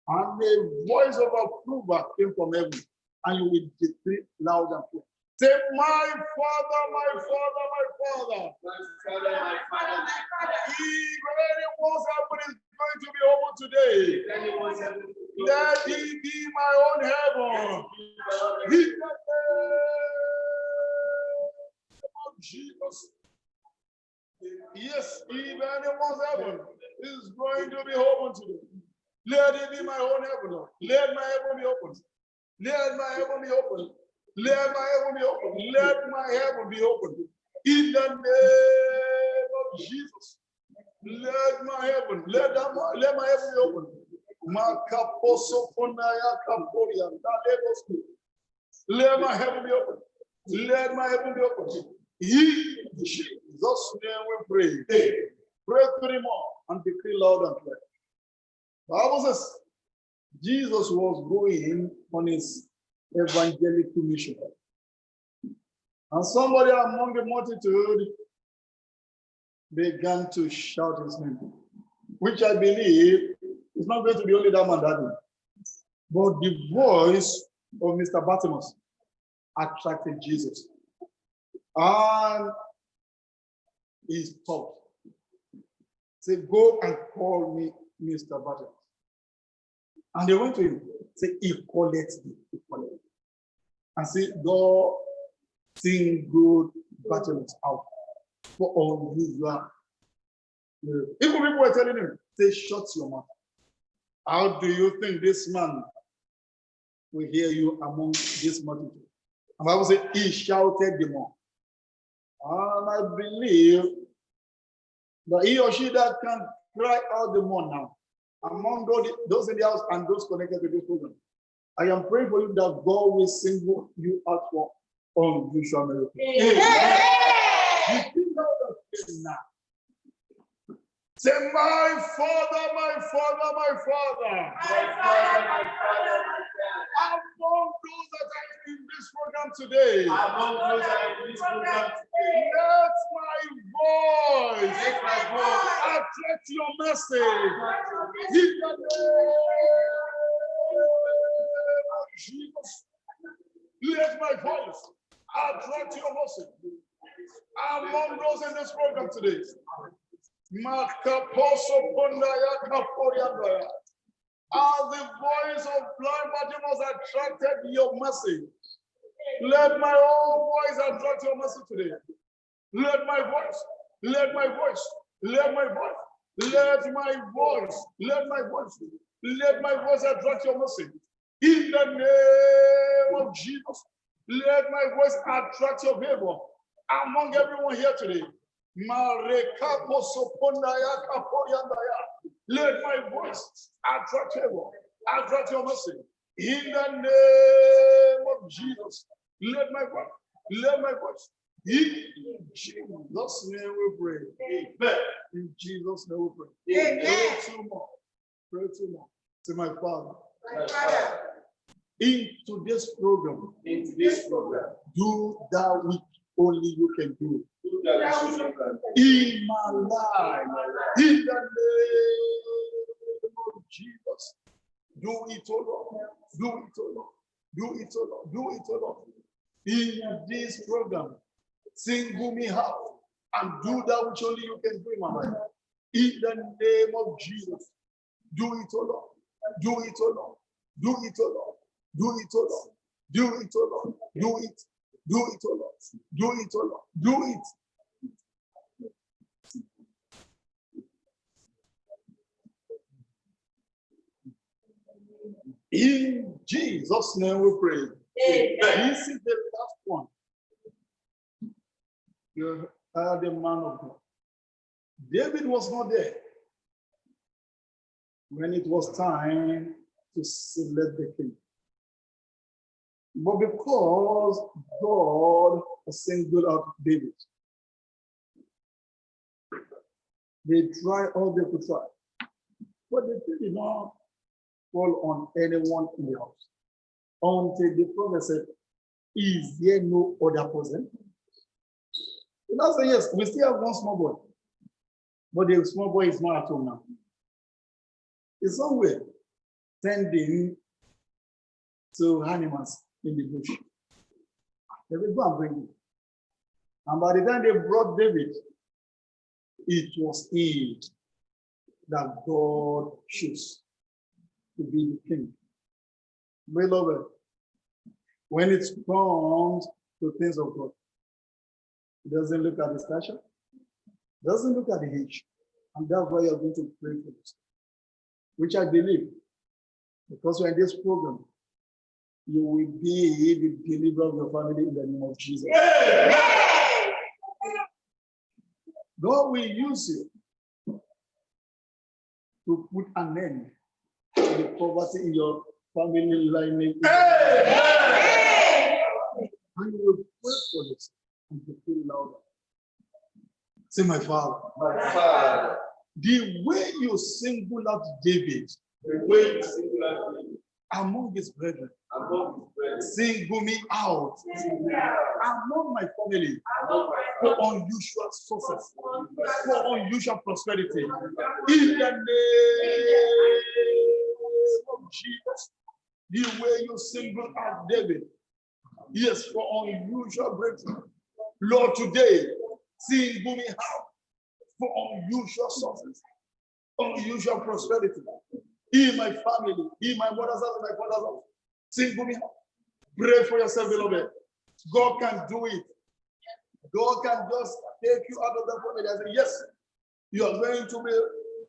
And a voice of approval came from heaven. And you will decree loud and clear. Say, my Father, my Father, my Father. My Father, my Father, my Father. If anyone opens his going to be open today. Let it be my own heaven. In the name of Jesus. Yes, if anyone's heaven is going to be open today, let it be my own heaven, Lord. Let my heaven be open. Let my heaven be open. Let my heaven be open. Let my heaven be open. In the name of Jesus. Let my heaven be open. Let my heaven be open. Let my heaven be open. In Jesus' name we pray. Pray 3 more and decree loud and clear. The Bible says Jesus was going on his evangelical mission. And somebody among the multitude began to shout his name, which I believe is not going to be only that man that day. But the voice of Mr. Bartimaeus attracted Jesus. And he stopped. Say, go and call me Mr. Bartimaeus. And they went to him. Say, he called me. And say, God singled Bartimaeus out for unusual. Even people were telling him, say, shut your mouth. How do you think this man will hear you among this multitude? And the Bible says, he shouted the more. And I believe that he or she that can cry out the more now, among those in the house and those connected to this program, I am praying for you that God will single you out for unusual miracles. You think now. Say, my Father, my Father, my Father. Among those that are in this program today, let my voice attract your message. In the name of Jesus, let my voice attract your message. Among those in this program today, as the voice of blind Bartimaeus attracted your message, let my own voice attract your message today. Let my voice, let my voice, let my voice, let my voice, let my voice, let my voice attract your message. In the name of Jesus, let my voice attract your favor among everyone here today. Let my voice attract favor, attract your mercy. In the name of Jesus, let my voice, let my voice. In Jesus' name we pray. Amen. In Jesus' name we pray. Amen. Pray 2 more. Pray 2 more. To my Father. My Father. In today's program, do that which only you can do. In my life, in the name of Jesus, do it, O Lord. Do it, O Lord. Do it, O Lord. Do it, O Lord. In this program, single me out and do that which only you can do in my life. In the name of Jesus, do it, O Lord. Do it, O Lord. Do it, O Lord. Do it, O Lord. Do it, O Lord. Do it. Do it, O Lord. Do it, O Lord. Do it. In Jesus' name we pray. Amen. This is the last one. You are the man of God. David was not there when it was time to select the king. But because God singled out David, they tried all they could try. But they did not fall on anyone in the house until the prophet said, is there no other person? And I said, yes, we still have one small boy. But the small boy is not at home now. He's somewhere tending to animals in the bush. They will go and bring him. And by the time they brought David, it was Eid. that God chooses to be the king. Beloved, when it comes to things of God, he doesn't look at the stature, doesn't look at the age. And that's why you're going to pray for this, which I believe, because you're in this program, you will be the deliverer of your family in the name of Jesus. God will use you to put an end to the poverty in your family lineage. And you will pray for this and you feel louder. Say, my Father. My Father. The way you single out David, The way you single out David among his brethren, among his brethren, single me out among my family for unusual success, for unusual prosperity. In the name of Jesus, the way you single out David, yes, for unusual breakthrough. Lord, today, single me out for unusual success, unusual prosperity. In my family, in my mother's house, in my father's house. Single me out. Pray for yourself, beloved. God can do it. God can just take you out of the family and say, yes, you are going to be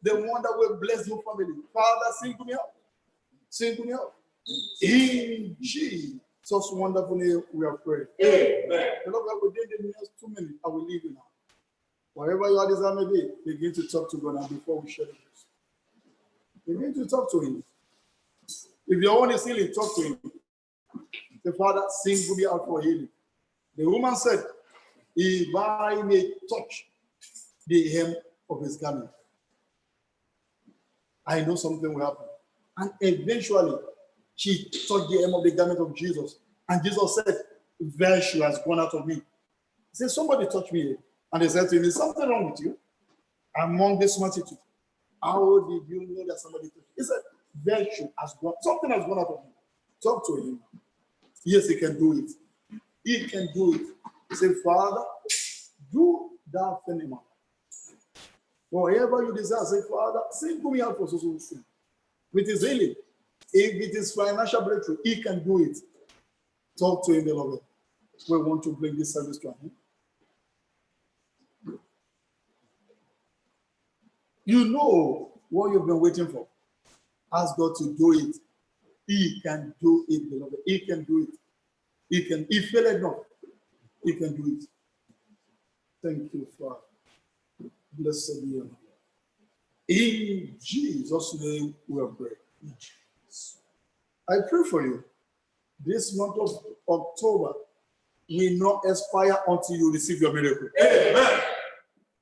the one that will bless your family. Father, single me out. Single me out. In Jesus' wonderful name, we are praying. Amen. Beloved, within the next 2 minutes, I will leave you now. Wherever your desire may be, begin to talk to God now before we share this. Begin to talk to him. If your own is healing, talk to him. The Father, single me out for healing. The woman said, if I may touch the hem of his garment, I know something will happen. And eventually, she touched the hem of the garment of Jesus. And Jesus said, virtue has gone out of me. He said, somebody touched me. And they said to him, is something wrong with you? Among this multitude. How did you know that somebody touched you? He said, virtue has gone, something has gone out of him. Talk to him. Yes, he can do it. He can do it. He said, Father, do that thing in my life. Whatever you desire, say, Father, single me out for so soon. With his healing, if it is financial breakthrough, he can do it. Talk to him, beloved. We want to bring this service to him. You know what you've been waiting for. Ask God to do it. He can do it, beloved. He can do it. He can. He failed not. He can do it. Thank you, Father. Blessed be your name. In Jesus' name we are praying. I pray for you. This month of October will not expire until you receive your miracle. Amen.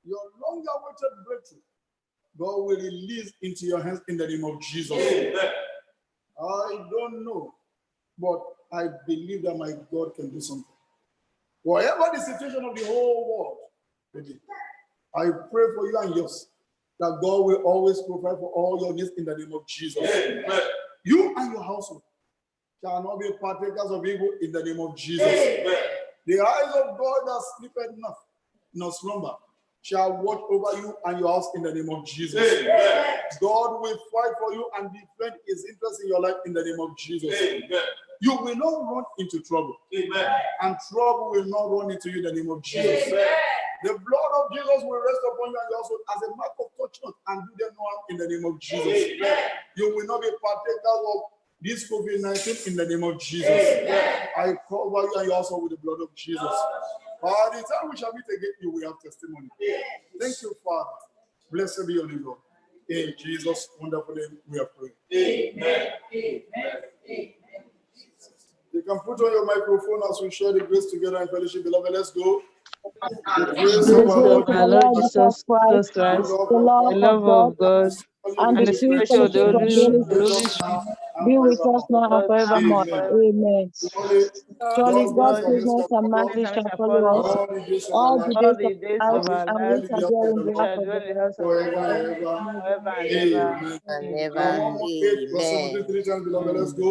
Your long-awaited breakthrough, God will release into your hands in the name of Jesus. Amen. I don't know, but I believe that my God can do something. Whatever the situation of the whole world, baby, I pray for you and yours that God will always provide for all your needs in the name of Jesus. Amen. You and your household shall not be partakers of evil in the name of Jesus. Amen. The eyes of God that sleepeth not, nor slumber, shall watch over you and your house in the name of Jesus. Amen. God will fight for you and defend his interest in your life in the name of Jesus. Amen. You will not run into trouble. Amen. And trouble will not run into you in the name of Jesus. Amen. The blood of Jesus will rest upon you and your household as a mark of touch and do them no harm in the name of Jesus. Amen. You will not be partakers of this COVID-19 in the name of Jesus. Amen. I cover you and your household with the blood of Jesus. By the time we shall meet again, you will have testimony. Thank you, Father. Blessed be your name, Lord. In Jesus' wonderful name, we are praying. Amen. You can put on your microphone as we share the grace together in fellowship. Beloved, let's go. The grace The of our grace of Lord our Lord Jesus Christ, the the love of love of God, God, and the sweet fellowship of the Holy Spirit be with us now and forevermore. Amen. Surely God's goodness and mercy shall follow us all the days of our all life, the All days of the days our of life, our and we life, shall dwell in we the house shall of the dwell in the house of the forever Lord and ever. forever and ever. Amen. and Now, ever. 1 more 8 plus 73 Amen. times, beloved, let's go.